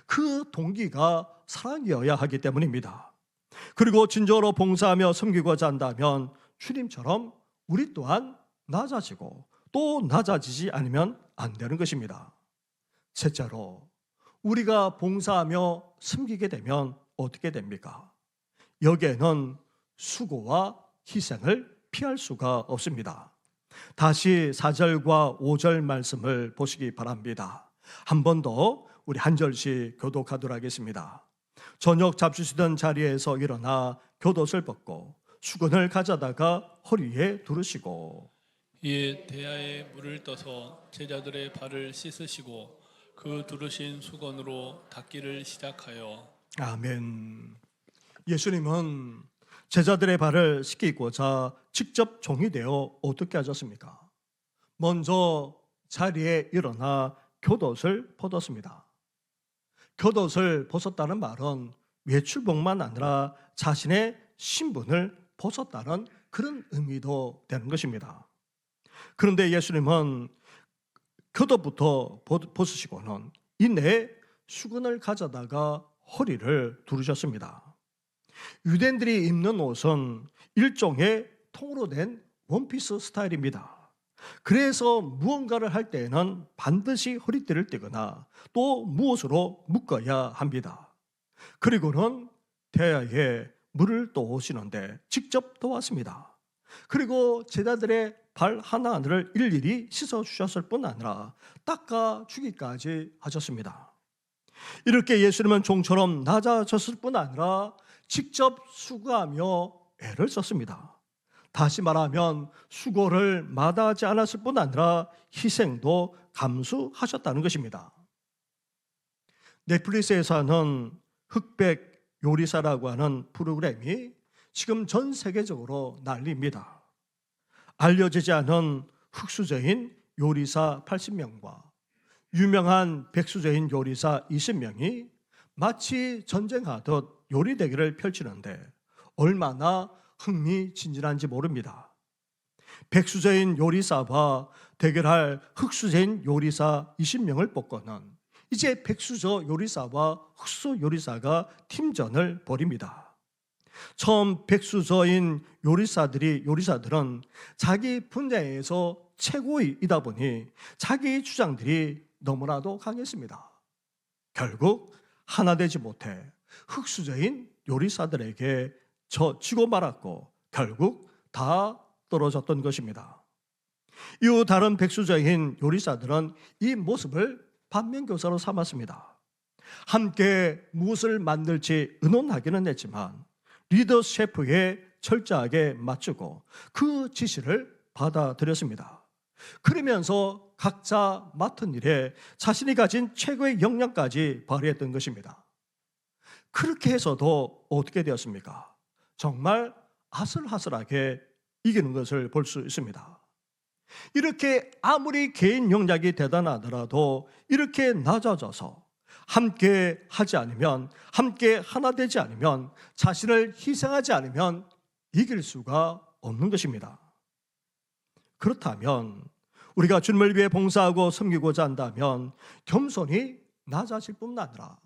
그 동기가 사랑이어야 하기 때문입니다. 그리고 진정으로 봉사하며 섬기고자 한다면 주님처럼 우리 또한 낮아지고 또 낮아지지 않으면 안 되는 것입니다. 셋째로 우리가 봉사하며 섬기게 되면 어떻게 됩니까? 여기에는 수고와 희생을 피할 수가 없습니다. 다시 4절과 5절 말씀을 보시기 바랍니다. 한 번 더 우리 한 절씩 교독하도록 하겠습니다. 저녁 잡수시던 자리에서 일어나 겉옷을 벗고 수건을 가져다가 허리에 두르시고 이에 대야에 물을 떠서 제자들의 발을 씻으시고 그 두르신 수건으로 닦기를 시작하여 아멘. 예수님은 제자들의 발을 씻기고자 직접 종이 되어 어떻게 하셨습니까? 먼저 자리에 일어나 겉옷을 벗었습니다. 겉옷을 벗었다는 말은 외출복만 아니라 자신의 신분을 벗었다는 그런 의미도 되는 것입니다. 그런데 예수님은 겉옷부터 벗으시고는 이내에 수건을 가져다가 허리를 두르셨습니다. 유대인들이 입는 옷은 일종의 통으로 된 원피스 스타일입니다. 그래서 무언가를 할 때에는 반드시 허리띠를 띠거나 또 무엇으로 묶어야 합니다. 그리고는 대야에 물을 떠오시는데 직접 도왔습니다. 그리고 제자들의 발 하나하나를 일일이 씻어주셨을 뿐 아니라 닦아주기까지 하셨습니다. 이렇게 예수님은 종처럼 낮아졌을 뿐 아니라 직접 수고하며 애를 썼습니다. 다시 말하면 수고를 마다하지 않았을 뿐 아니라 희생도 감수하셨다는 것입니다. 넷플릭스에서 하는 흑백 요리사라고 하는 프로그램이 지금 전 세계적으로 난리입니다. 알려지지 않은 흑수저인 요리사 80명과 유명한 백수저인 요리사 20명이 마치 전쟁하듯 요리 대결을 펼치는데 얼마나 흥미진진한지 모릅니다. 백수저인 요리사와 대결할 흑수저인 요리사 20명을 뽑고는 이제 백수저 요리사와 흑수 요리사가 팀전을 벌입니다. 처음 백수저인 요리사들은 자기 분야에서 최고이다 보니 자기 주장들이 너무나도 강했습니다. 결국 하나 되지 못해 흑수저인 요리사들에게 지고 말았고 결국 다 떨어졌던 것입니다. 이후 다른 백수저인 요리사들은 이 모습을 반면교사로 삼았습니다. 함께 무엇을 만들지 의논하기는 했지만 리더 셰프에 철저하게 맞추고 그 지시를 받아들였습니다. 그러면서 각자 맡은 일에 자신이 가진 최고의 역량까지 발휘했던 것입니다. 그렇게 해서도 어떻게 되었습니까? 정말 아슬아슬하게 이기는 것을 볼 수 있습니다. 이렇게 아무리 개인 역량이 대단하더라도 이렇게 낮아져서 함께 하지 않으면, 함께 하나 되지 않으면, 자신을 희생하지 않으면 이길 수가 없는 것입니다. 그렇다면 우리가 주님을 위해 봉사하고 섬기고자 한다면 겸손히 낮아질 뿐만 아니라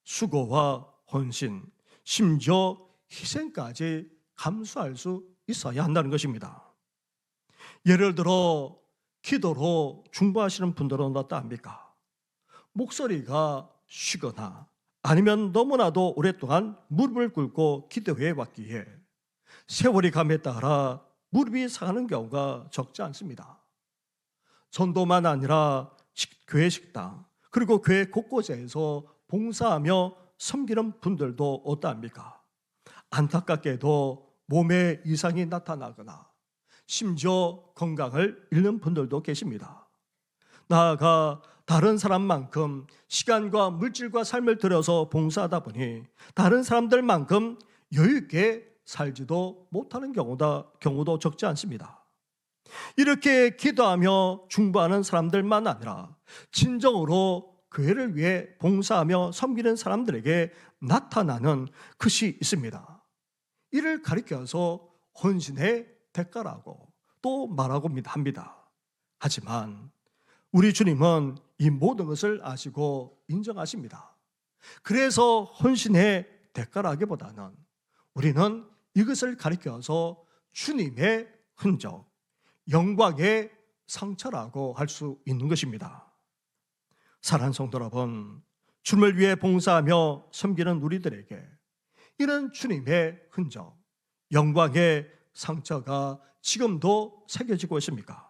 수고와 헌신, 심지어 희생까지 감수할 수 있어야 한다는 것입니다. 예를 들어 기도로 중보하시는 분들은 어떠합니까? 목소리가 쉬거나 아니면 너무나도 오랫동안 무릎을 꿇고 기도해 왔기에 세월이 감에 따라 무릎이 상하는 경우가 적지 않습니다. 전도만 아니라 교회 식당 그리고 교회 곳곳에서 봉사하며 섬기는 분들도 어떠합니까? 안타깝게도 몸에 이상이 나타나거나 심지어 건강을 잃는 분들도 계십니다. 나아가 다른 사람만큼 시간과 물질과 삶을 들여서 봉사하다 보니 다른 사람들만큼 여유 있게 살지도 못하는 경우도 적지 않습니다. 이렇게 기도하며 중보하는 사람들만 아니라 진정으로 교회를 위해 봉사하며 섬기는 사람들에게 나타나는 것이 있습니다. 이를 가리켜서 헌신의 대가라고 또 말하고 합니다. 하지만 우리 주님은 이 모든 것을 아시고 인정하십니다. 그래서 헌신의 대가라기보다는 우리는 이것을 가리켜서 주님의 흔적, 영광의 상처라고 할 수 있는 것입니다. 사랑하는 성도 여러분, 주님을 위해 봉사하며 섬기는 우리들에게 이런 주님의 흔적, 영광의 상처가 지금도 새겨지고 있습니까?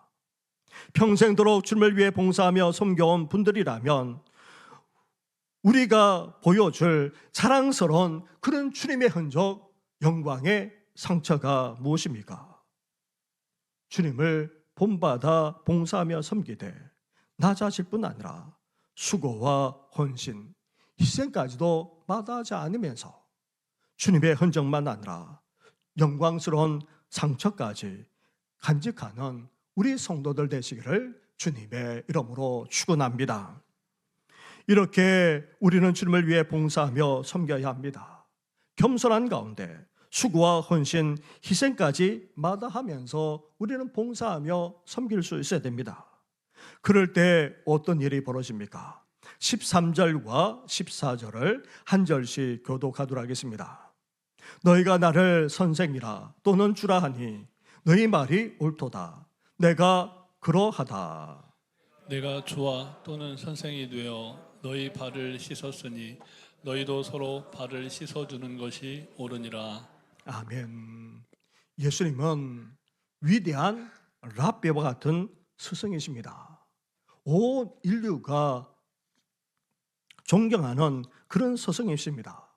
평생도록 주님을 위해 봉사하며 섬겨온 분들이라면 우리가 보여줄 자랑스러운 그런 주님의 흔적, 영광의 상처가 무엇입니까? 주님을 본받아 봉사하며 섬기되 낮아질 뿐 아니라 수고와 헌신, 희생까지도 마다하지 않으면서 주님의 흔적만 아니라 영광스러운 상처까지 간직하는 우리 성도들 되시기를 주님의 이름으로 축원합니다. 이렇게 우리는 주님을 위해 봉사하며 섬겨야 합니다. 겸손한 가운데 수고와 헌신, 희생까지 마다하면서 우리는 봉사하며 섬길 수 있어야 됩니다. 그럴 때 어떤 일이 벌어집니까? 13절과 14절을 한 절씩 교독하도록 하겠습니다. 너희가 나를 선생이라 또는 주라 하니 너희 말이 옳도다. 내가 그러하다. 내가 주와 또는 선생이 되어 너희 발을 씻었으니 너희도 서로 발을 씻어주는 것이 옳으니라. 아멘. 예수님은 위대한 랍비와 같은 스승이십니다. 온 인류가 존경하는 그런 스승이십니다.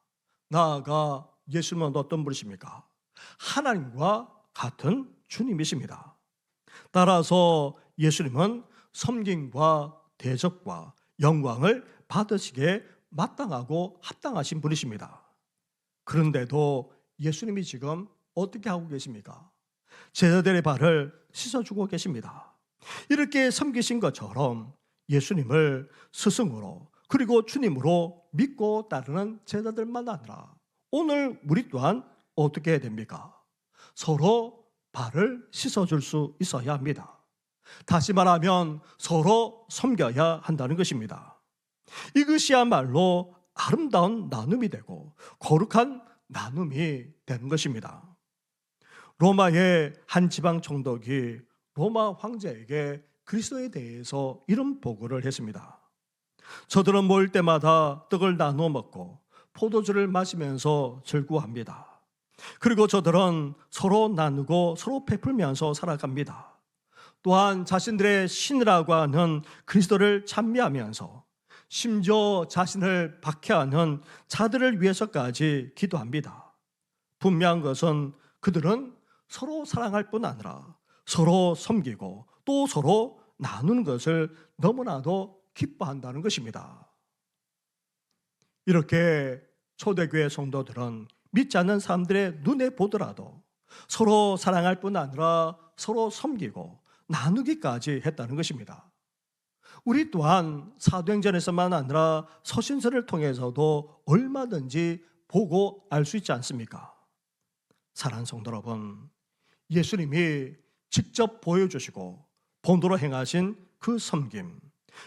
나아가 예수님은 어떤 분이십니까? 하나님과 같은 주님이십니다. 따라서 예수님은 섬김과 대접과 영광을 받으시기에 마땅하고 합당하신 분이십니다. 그런데도 예수님이 지금 어떻게 하고 계십니까? 제자들의 발을 씻어주고 계십니다. 이렇게 섬기신 것처럼 예수님을 스승으로 그리고 주님으로 믿고 따르는 제자들만 아니라 오늘 우리 또한 어떻게 해야 됩니까? 서로 발을 씻어줄 수 있어야 합니다. 다시 말하면 서로 섬겨야 한다는 것입니다. 이것이야말로 아름다운 나눔이 되고 거룩한 나눔이 되는 것입니다. 로마의 한 지방 총독이 로마 황제에게 그리스도에 대해서 이런 보고를 했습니다. 저들은 모일 때마다 떡을 나누어 먹고 포도주를 마시면서 즐거워합니다. 그리고 저들은 서로 나누고 서로 베풀면서 살아갑니다. 또한 자신들의 신이라고 하는 그리스도를 찬미하면서 심지어 자신을 박해하는 자들을 위해서까지 기도합니다. 분명한 것은 그들은 서로 사랑할 뿐 아니라 서로 섬기고 또 서로 나누는 것을 너무나도 기뻐한다는 것입니다. 이렇게 초대교회 성도들은 믿지 않는 사람들의 눈에 보더라도 서로 사랑할 뿐 아니라 서로 섬기고 나누기까지 했다는 것입니다. 우리 또한 사도행전에서만 아니라 서신서를 통해서도 얼마든지 보고 알 수 있지 않습니까? 사랑하는 성도 여러분, 예수님이 직접 보여주시고 본도로 행하신 그 섬김,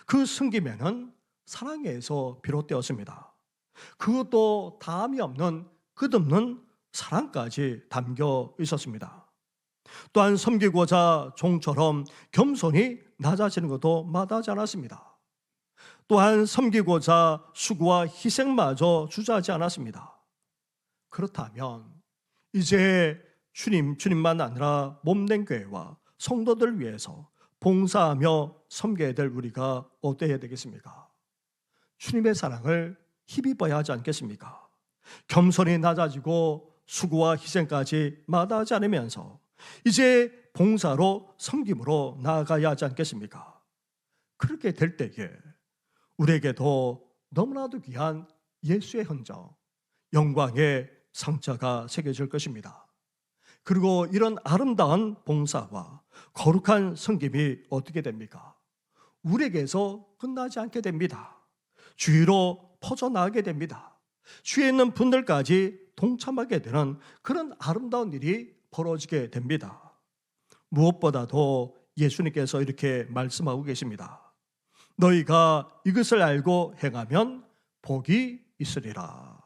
그 섬김에는 사랑에서 비롯되었습니다. 그것도 다함이 없는 끝없는 사랑까지 담겨 있었습니다. 또한 섬기고자 종처럼 겸손히 낮아지는 것도 마다하지 않았습니다. 또한 섬기고자 수고와 희생마저 주저하지 않았습니다. 그렇다면 이제 주님만 아니라 몸된 교회와 성도들 위해서 봉사하며 섬겨야 될 우리가 어때야 되겠습니까? 주님의 사랑을 힘입어야 하지 않겠습니까? 겸손히 낮아지고 수고와 희생까지 마다하지 않으면서 이제 봉사로 섬김으로 나아가야 하지 않겠습니까? 그렇게 될 때에 우리에게도 너무나도 귀한 예수의 흔적, 영광의 상처가 새겨질 것입니다. 그리고 이런 아름다운 봉사와 거룩한 섬김이 어떻게 됩니까? 우리에게서 끝나지 않게 됩니다. 주위로 퍼져나가게 됩니다. 주위에 있는 분들까지 동참하게 되는 그런 아름다운 일이 벌어지게 됩니다. 무엇보다도 예수님께서 이렇게 말씀하고 계십니다. 너희가 이것을 알고 행하면 복이 있으리라.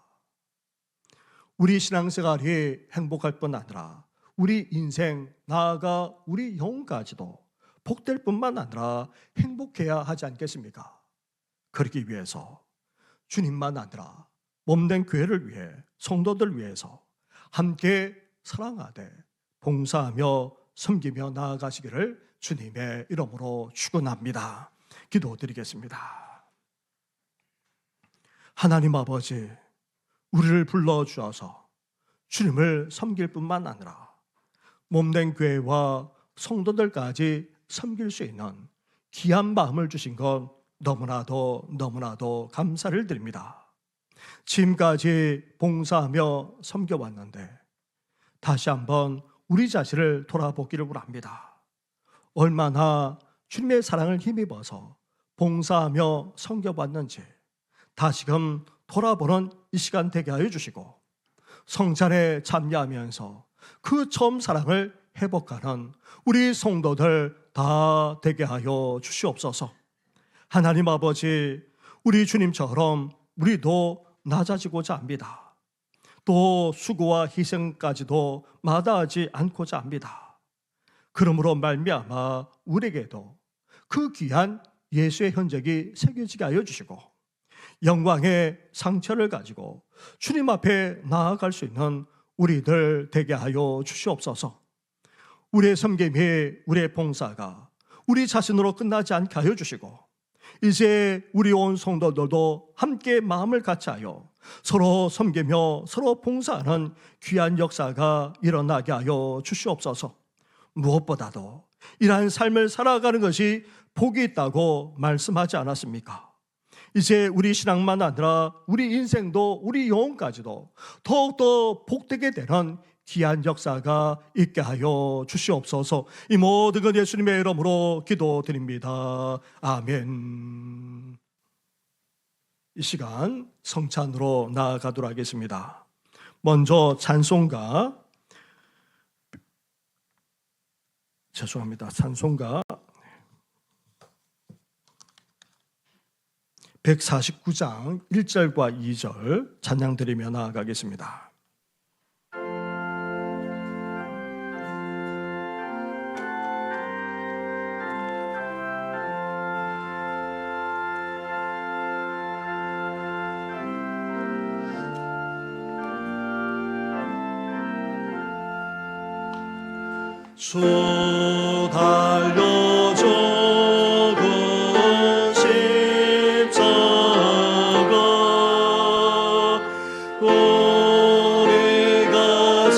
우리 신앙생활이 행복할 뿐 아니라 우리 인생, 나아가 우리 영혼까지도 복될 뿐만 아니라 행복해야 하지 않겠습니까? 그러기 위해서 주님만 아니라 몸된 교회를 위해 성도들 위해서 함께 사랑하되 봉사하며 섬기며 나아가시기를 주님의 이름으로 축원합니다. 기도드리겠습니다. 하나님 아버지, 우리를 불러주어서 주님을 섬길 뿐만 아니라 몸된 교회와 성도들까지 섬길 수 있는 귀한 마음을 주신 것 너무나도 감사를 드립니다. 지금까지 봉사하며 섬겨왔는데 다시 한번 우리 자신을 돌아보기를 원합니다. 얼마나 주님의 사랑을 힘입어서 봉사하며 섬겨왔는지 다시금 돌아보는 이 시간 되게 하여 주시고 성찬에 참여하면서 그 처음 사랑을 회복하는 우리 성도들 다 되게 하여 주시옵소서. 하나님 아버지, 우리 주님처럼 우리도 낮아지고자 합니다. 또 수고와 희생까지도 마다하지 않고자 합니다. 그러므로 말미암아 우리에게도 그 귀한 예수의 흔적이 새겨지게 하여 주시고 영광의 상처를 가지고 주님 앞에 나아갈 수 있는 우리들 되게 하여 주시옵소서. 우리의 섬김이, 우리의 봉사가 우리 자신으로 끝나지 않게 하여 주시고 이제 우리 온 성도들도 함께 마음을 같이하여 서로 섬기며 서로 봉사하는 귀한 역사가 일어나게 하여 주시옵소서. 무엇보다도 이러한 삶을 살아가는 것이 복이 있다고 말씀하지 않았습니까? 이제 우리 신앙만 아니라 우리 인생도 우리 영혼까지도 더욱더 복되게 되는 귀한 역사가 있게 하여 주시옵소서. 이 모든 것 예수님의 이름으로 기도드립니다. 아멘. 이 시간 성찬으로 나아가도록 하겠습니다. 먼저 찬송가 149장 1절과 2절 찬양 드리며 나아가겠습니다. 주 달려줘 그 십자가 우리가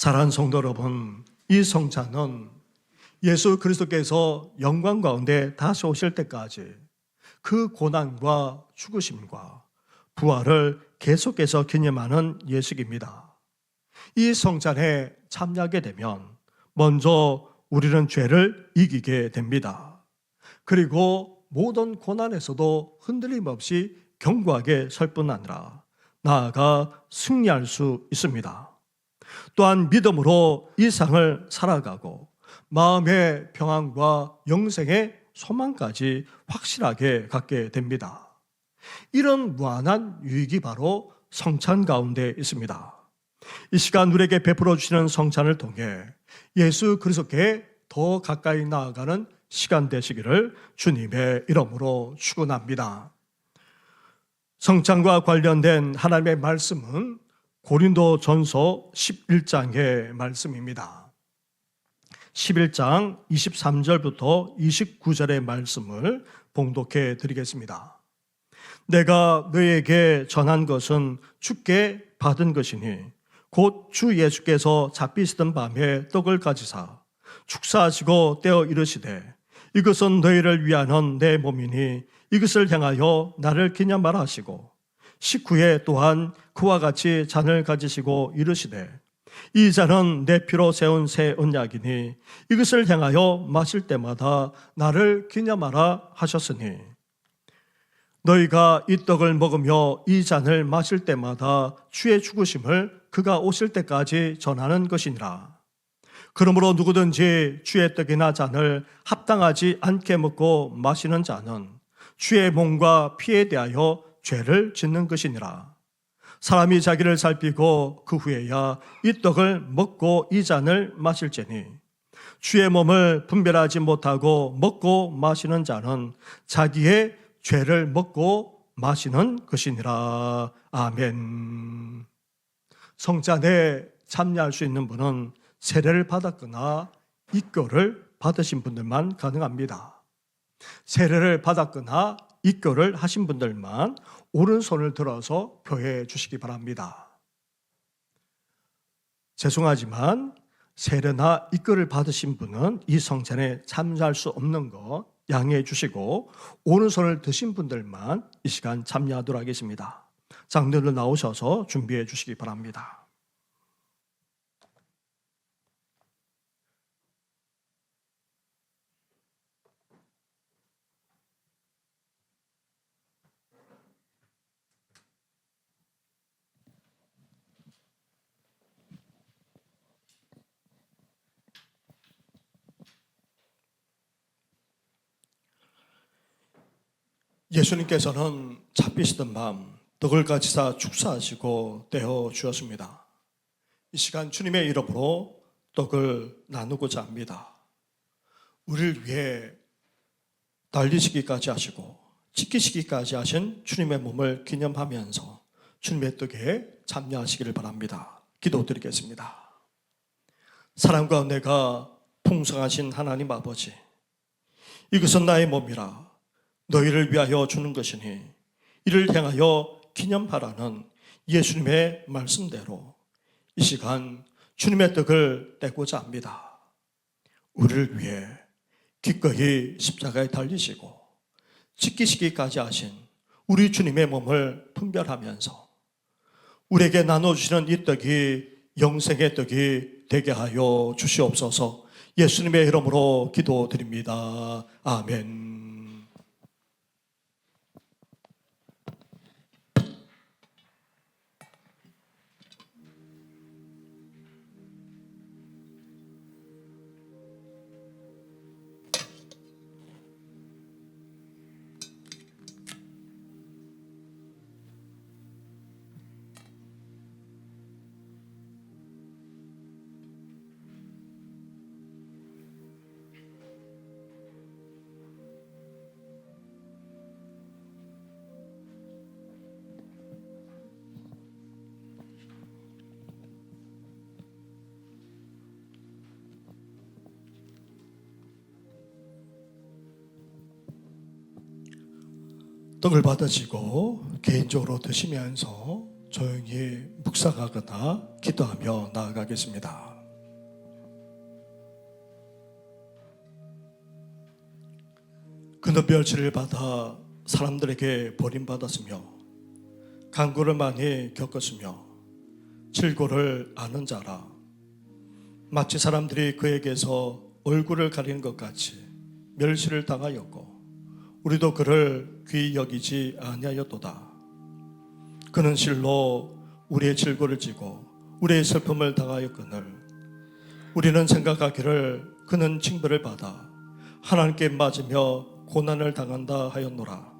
사랑하는 성도 여러분, 이 성찬은 예수 그리스도께서 영광 가운데 다시 오실 때까지 그 고난과 죽으심과 부활을 계속해서 기념하는 예식입니다. 이 성찬에 참여하게 되면 먼저 우리는 죄를 이기게 됩니다. 그리고 모든 고난에서도 흔들림 없이 견고하게 설 뿐 아니라 나아가 승리할 수 있습니다. 또한 믿음으로 이 세상을 살아가고 마음의 평안과 영생의 소망까지 확실하게 갖게 됩니다. 이런 무한한 유익이 바로 성찬 가운데 있습니다. 이 시간 우리에게 베풀어 주시는 성찬을 통해 예수 그리스도께 더 가까이 나아가는 시간 되시기를 주님의 이름으로 축원합니다. 성찬과 관련된 하나님의 말씀은 고린도전서 11장의 말씀입니다. 11장 23절부터 29절의 말씀을 봉독해 드리겠습니다. 내가 너희에게 전한 것은 주께 받은 것이니 곧 주 예수께서 잡히시던 밤에 떡을 가지사 축사하시고 떼어 이르시되 이것은 너희를 위하는 내 몸이니 이것을 향하여 나를 기념하라 하시고 식후에 또한 그와 같이 잔을 가지시고 이르시되 이 잔은 내 피로 세운 새 언약이니 이것을 향하여 마실 때마다 나를 기념하라 하셨으니 너희가 이 떡을 먹으며 이 잔을 마실 때마다 주의 죽으심을 그가 오실 때까지 전하는 것이니라. 그러므로 누구든지 주의 떡이나 잔을 합당하지 않게 먹고 마시는 자는 주의 몸과 피에 대하여 죄를 짓는 것이니라. 사람이 자기를 살피고 그 후에야 이 떡을 먹고 이 잔을 마실지니 주의 몸을 분별하지 못하고 먹고 마시는 자는 자기의 죄를 먹고 마시는 것이니라. 아멘. 성찬에 참여할 수 있는 분은 세례를 받았거나 입교를 받으신 분들만 가능합니다. 세례를 받았거나 입교를 하신 분들만 오른손을 들어서 표해 주시기 바랍니다. 죄송하지만 세례나 입교를 받으신 분은 이 성찬에 참여할 수 없는 것 양해해 주시고 오른손을 드신 분들만 이 시간 참여하도록 하겠습니다. 장로들 나오셔서 준비해 주시기 바랍니다. 예수님께서는 잡히시던 밤 떡을 가지사 축사하시고 떼어 주었습니다. 이 시간 주님의 이름으로 떡을 나누고자 합니다. 우리를 위해 달리시기까지 하시고 지키시기까지 하신 주님의 몸을 기념하면서 주님의 떡에 참여하시기를 바랍니다. 기도드리겠습니다. 사랑과 은혜가 풍성하신 하나님 아버지, 이것은 나의 몸이라 너희를 위하여 주는 것이니 이를 향하여 기념하라는 예수님의 말씀대로 이 시간 주님의 떡을 떼고자 합니다. 우리를 위해 기꺼이 십자가에 달리시고 지키시기까지 하신 우리 주님의 몸을 분별하면서 우리에게 나눠주시는 이 떡이 영생의 떡이 되게 하여 주시옵소서. 예수님의 이름으로 기도드립니다. 아멘. 떡을 받으시고 개인적으로 드시면서 조용히 묵상하거나 기도하며 나아가겠습니다. 그는 멸치를 받아 사람들에게 버림받았으며 강구를 많이 겪었으며 질고를 아는 자라. 마치 사람들이 그에게서 얼굴을 가리는 것 같이 멸시를 당하였고 우리도 그를 귀히 여기지 아니하였도다. 그는 실로 우리의 질고를 지고 우리의 슬픔을 당하였거늘 우리는 생각하기를 그는 징벌을 받아 하나님께 맞으며 고난을 당한다 하였노라.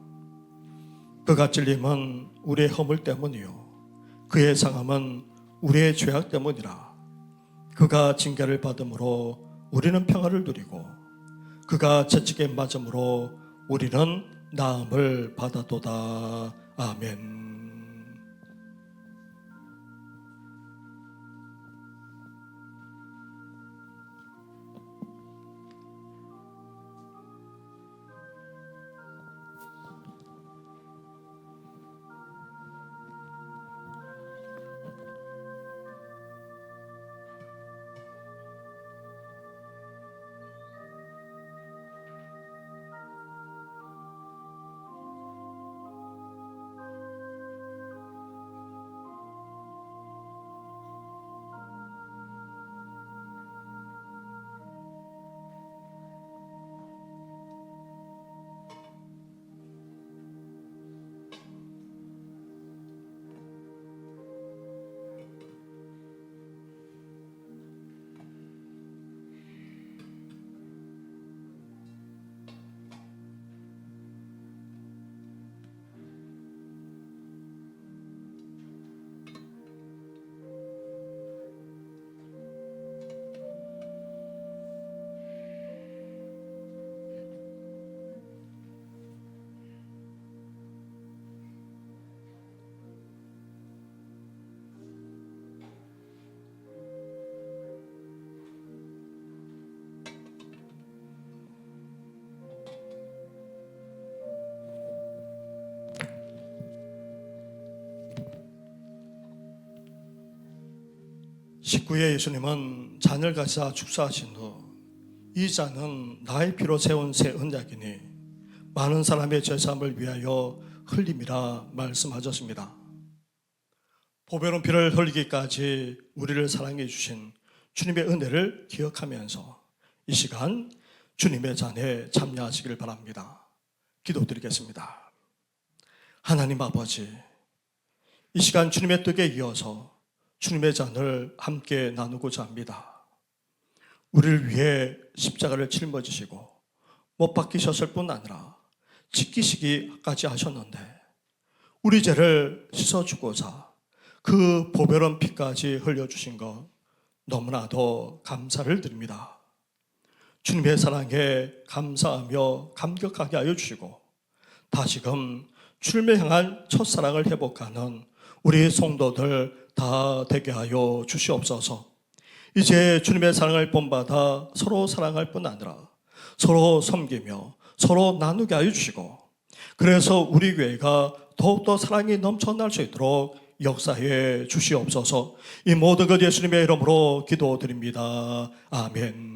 그가 찔림은 우리의 허물 때문이요 그의 상함은 우리의 죄악 때문이라. 그가 징계를 받음으로 우리는 평화를 누리고 그가 채찍에 맞음으로 우리는 나음을 받았도다. 아멘. 십구에 예수님은 잔을 가지사 축사하신 후 이 잔은 나의 피로 세운 새 언약이니 많은 사람의 죄사함을 위하여 흘림이라 말씀하셨습니다. 보배로운 피를 흘리기까지 우리를 사랑해 주신 주님의 은혜를 기억하면서 이 시간 주님의 잔에 참여하시길 바랍니다. 기도드리겠습니다. 하나님 아버지, 이 시간 주님의 뜻에 이어서 주님의 잔을 함께 나누고자 합니다. 우리를 위해 십자가를 짊어지시고 못 박히셨을 뿐 아니라 지키시기까지 하셨는데 우리 죄를 씻어주고자 그 보배로운 피까지 흘려주신 것 너무나도 감사를 드립니다. 주님의 사랑에 감사하며 감격하게 하여 주시고 다시금 주님을 향한 첫사랑을 회복하는 우리 성도들 다 되게 하여 주시옵소서. 이제 주님의 사랑을 본받아 서로 사랑할 뿐 아니라 서로 섬기며 서로 나누게 하여 주시고 그래서 우리 교회가 더욱더 사랑이 넘쳐날 수 있도록 역사해 주시옵소서. 이 모든 것 예수님의 이름으로 기도드립니다. 아멘.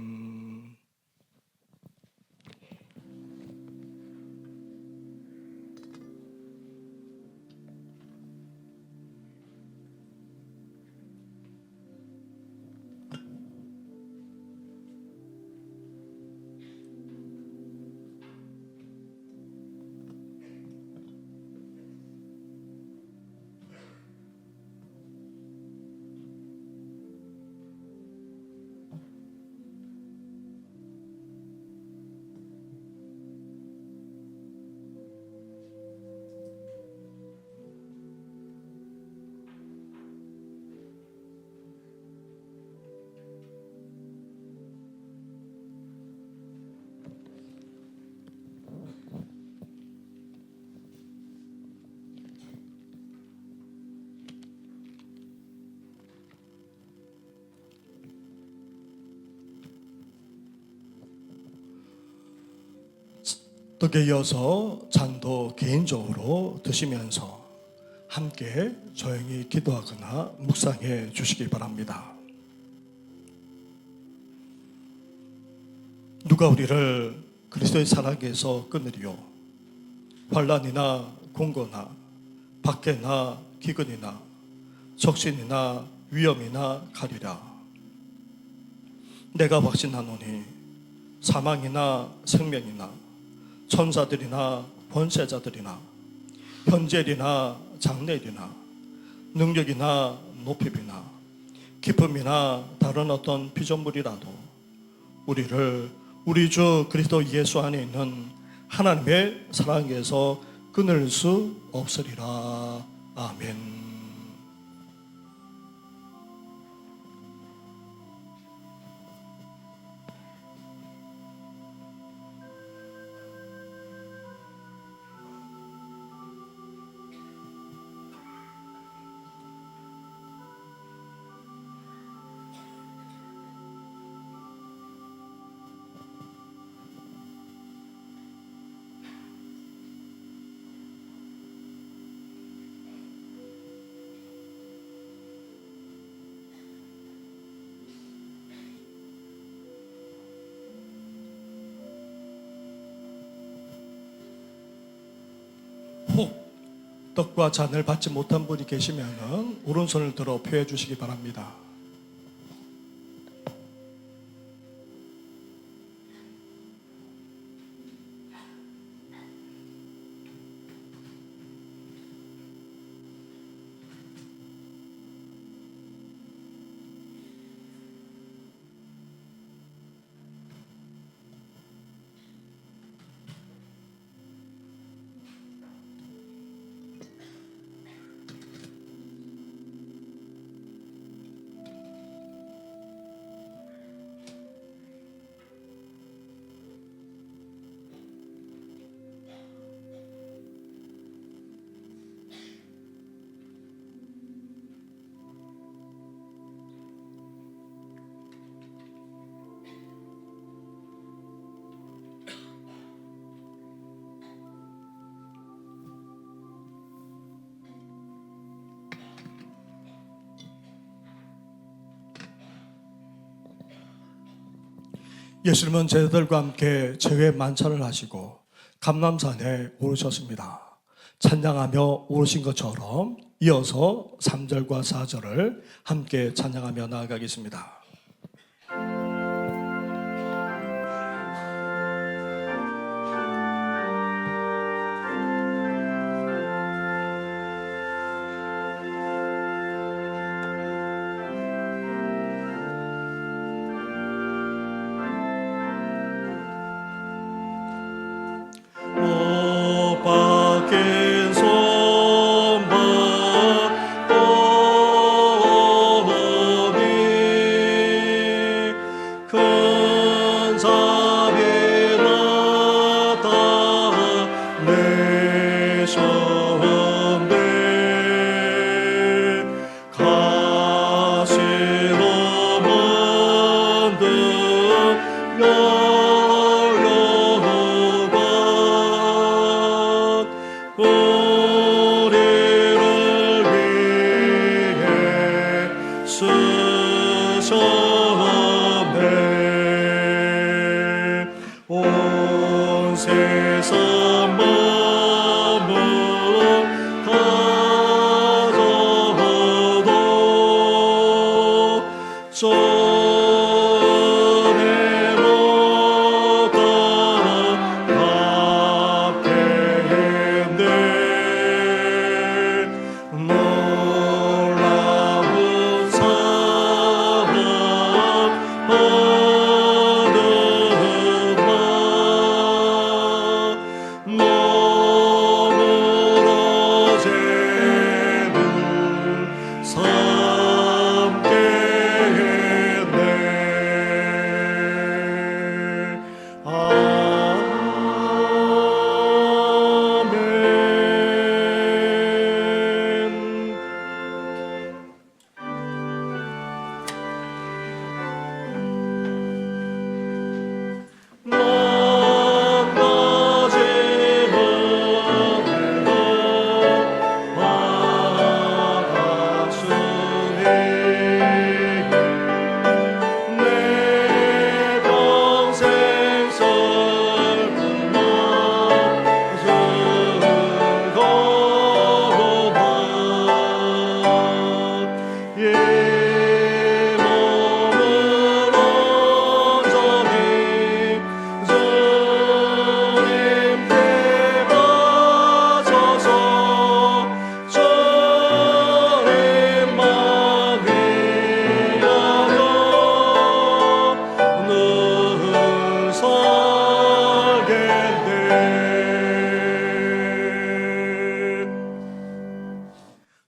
뜻에 이어서 잔도 개인적으로 드시면서 함께 조용히 기도하거나 묵상해 주시기 바랍니다. 누가 우리를 그리스도의 사랑에서 끊으리요? 환난이나 공고나 박해나 기근이나 적신이나 위험이나 가리라. 내가 확신하노니 사망이나 생명이나 천사들이나 권세자들이나 현재일이나 장래일이나 능력이나 높임이나 기쁨이나 다른 어떤 피조물이라도 우리를 우리 주 그리스도 예수 안에 있는 하나님의 사랑에서 끊을 수 없으리라. 아멘. 혹 떡과 잔을 받지 못한 분이 계시면 오른손을 들어 표해 주시기 바랍니다. 예수님은 제자들과 함께 제회 만찬을 하시고 감람산에 오르셨습니다. 찬양하며 오르신 것처럼 이어서 3절과 4절을 함께 찬양하며 나아가겠습니다.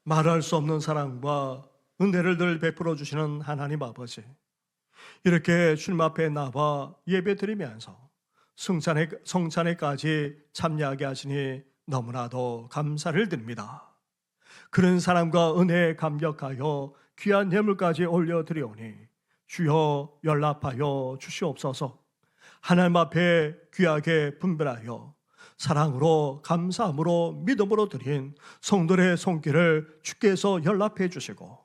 말할 수 없는 사랑과 은혜를 늘 베풀어 주시는 하나님 아버지, 이렇게 주님 앞에 나와 예배 드리면서 성찬에까지 참여하게 하시니 너무나도 감사를 드립니다. 그런 사랑과 은혜에 감격하여 귀한 예물까지 올려드리오니 주여 연락하여 주시옵소서. 하나님 앞에 귀하게 분별하여 사랑으로 감사함으로 믿음으로 드린 성도의 손길을 주께서 연락해 주시고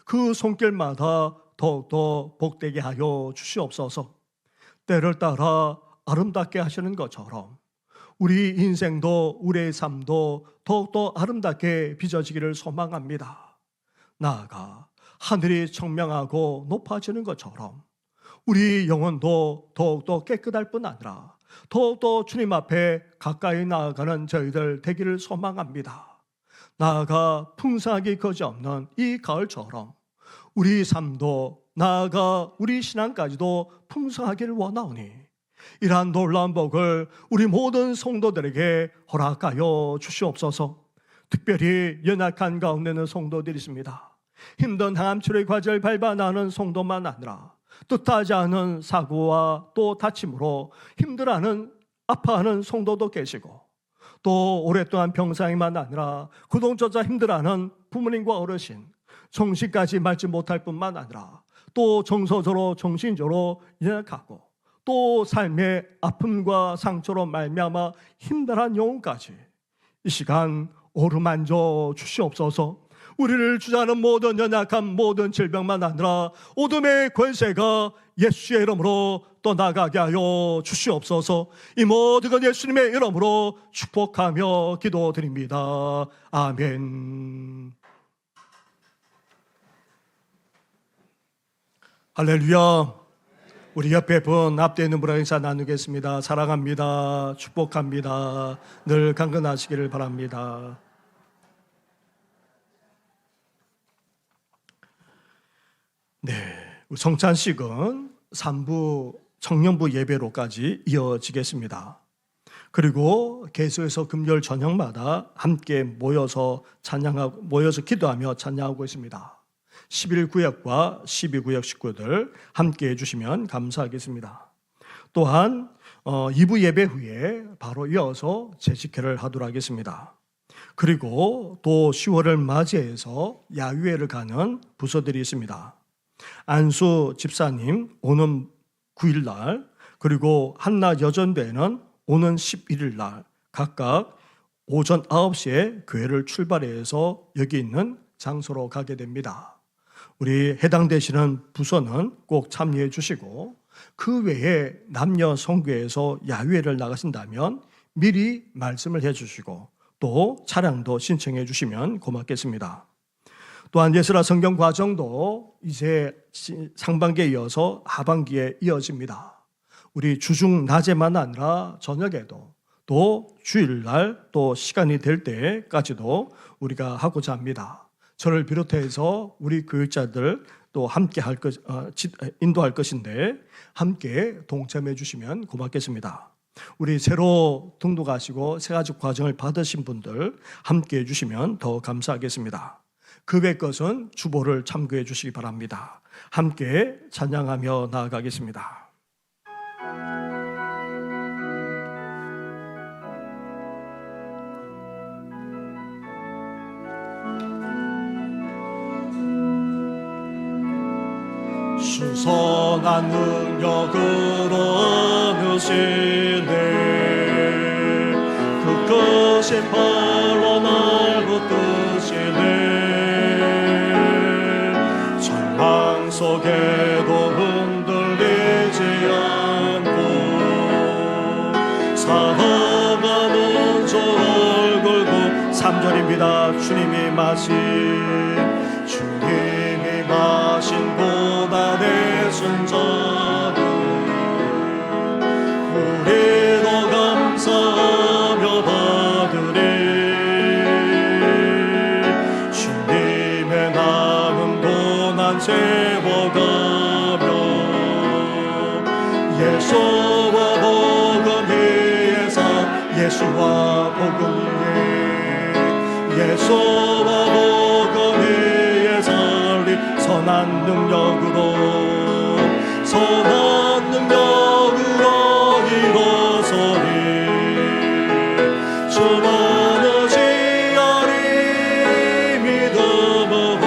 그 손길마다 더욱더 복되게 하여 주시옵소서. 때를 따라 아름답게 하시는 것처럼 우리 인생도 우리의 삶도 더욱더 아름답게 빚어지기를 소망합니다. 나아가 하늘이 청명하고 높아지는 것처럼 우리 영혼도 더욱더 깨끗할 뿐 아니라 더욱더 주님 앞에 가까이 나아가는 저희들 되기를 소망합니다. 나아가 풍성하기 거지없는 이 가을처럼 우리 삶도 나아가 우리 신앙까지도 풍성하기를 원하오니 이러한 놀라운 복을 우리 모든 성도들에게 허락하여 주시옵소서. 특별히 연약한 가운데 있는 성도들이 있습니다. 힘든 항암치료의 과제를 밟아 나가는 성도만 아니라 뜻하지 않은 사고와 또 다침으로 힘들어하는 아파하는 성도도 계시고 또 오랫동안 병상에만 아니라 그동조차 힘들어하는 부모님과 어르신, 정신까지 맑지 못할 뿐만 아니라 또 정서적으로 정신적으로 연약하고 또 삶의 아픔과 상처로 말미암아 힘들어한 영혼까지 이 시간 어루만져 주시옵소서. 우리를 주장하는 모든 연약한 모든 질병만 아니라 어둠의 권세가 예수의 이름으로 떠나가게 하여 주시옵소서. 이 모든 것 예수님의 이름으로 축복하며 기도드립니다. 아멘. 할렐루야. 우리 옆에 분 앞에 있는 분과 인사 나누겠습니다. 사랑합니다. 축복합니다. 늘 강건하시기를 바랍니다. 네, 성찬식은 3부 청년부 예배로까지 이어지겠습니다. 그리고 계속해서 금요일 저녁마다 함께 모여서 기도하며 찬양하고 있습니다. 11구역과 12구역 식구들 함께 해주시면 감사하겠습니다. 또한 2부 예배 후에 바로 이어서 재직회를 하도록 하겠습니다. 그리고 또 10월을 맞이해서 야유회를 가는 부서들이 있습니다. 안수 집사님 오는 9일날, 그리고 한나 여전대는 오는 11일날 각각 오전 9시에 교회를 출발해서 여기 있는 장소로 가게 됩니다. 우리 해당되시는 부서는 꼭 참여해 주시고 그 외에 남녀 성교에서 야유회를 나가신다면 미리 말씀을 해 주시고 또 차량도 신청해 주시면 고맙겠습니다. 또한 예슬아 성경 과정도 이제 상반기에 이어서 하반기에 이어집니다. 우리 주중 낮에만 아니라 저녁에도 또 주일날 또 시간이 될 때까지도 우리가 하고자 합니다. 저를 비롯해서 우리 교육자들 또 함께 인도할 것인데 함께 동참해 주시면 고맙겠습니다. 우리 새로 등록하시고 새가족 과정을 받으신 분들 함께 해 주시면 더 감사하겠습니다. 그 외 것은 주보를 참고해 주시기 바랍니다. 함께 찬양하며 나아가겠습니다. 신선한 능력으로 얻으시네 그 끝이 팔로 날 붙드시네 절망 속에도 흔들리지 않고 살아가는 저 얼굴 보 3절입니다. 주님이 마신 고난의 순전은 우리도 감사하며 받으리 주님의 남은 고난 채워가며 예수와 복음 위에서 예수와 복음 위에 예수와 복음 선한 능력으로 선한 능력으로 일어서리 수많은 지혈이 믿음으로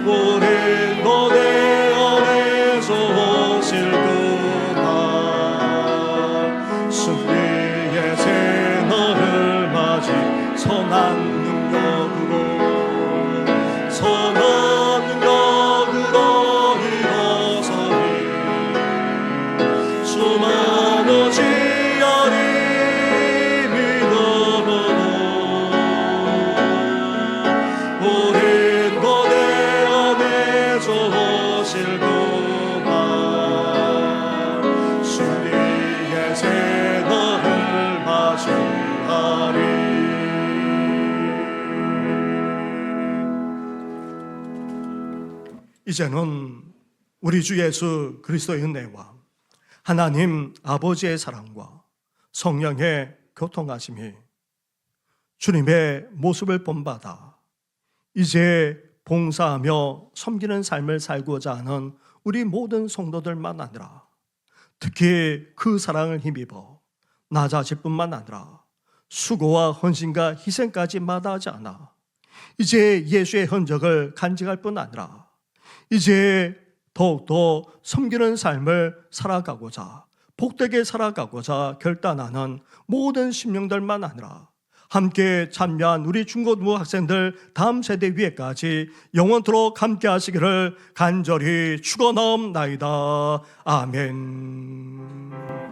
우린 너의 안에서 오실 그날 승리의 새날을 맞이 선한 능력으로 일어서리 수많은 지혈이 믿음으로 우린 너의 안에서 오실 그날 승리의 새날을 맞이하리. 이제는 우리 주 예수 그리스도의 은혜와 하나님 아버지의 사랑과 성령의 교통하심이 주님의 모습을 본받아 이제 봉사하며 섬기는 삶을 살고자 하는 우리 모든 성도들만 아니라 특히 그 사랑을 힘입어 낮아질 뿐만 아니라 수고와 헌신과 희생까지 마다하지 않아 이제 예수의 흔적을 간직할 뿐 아니라 이제 더욱더 섬기는 삶을 살아가고자 복되게 살아가고자 결단하는 모든 심령들만 아니라 함께 참여한 우리 중고등부 학생들 다음 세대 위에까지 영원토록 함께 하시기를 간절히 축원하옵나이다. 아멘.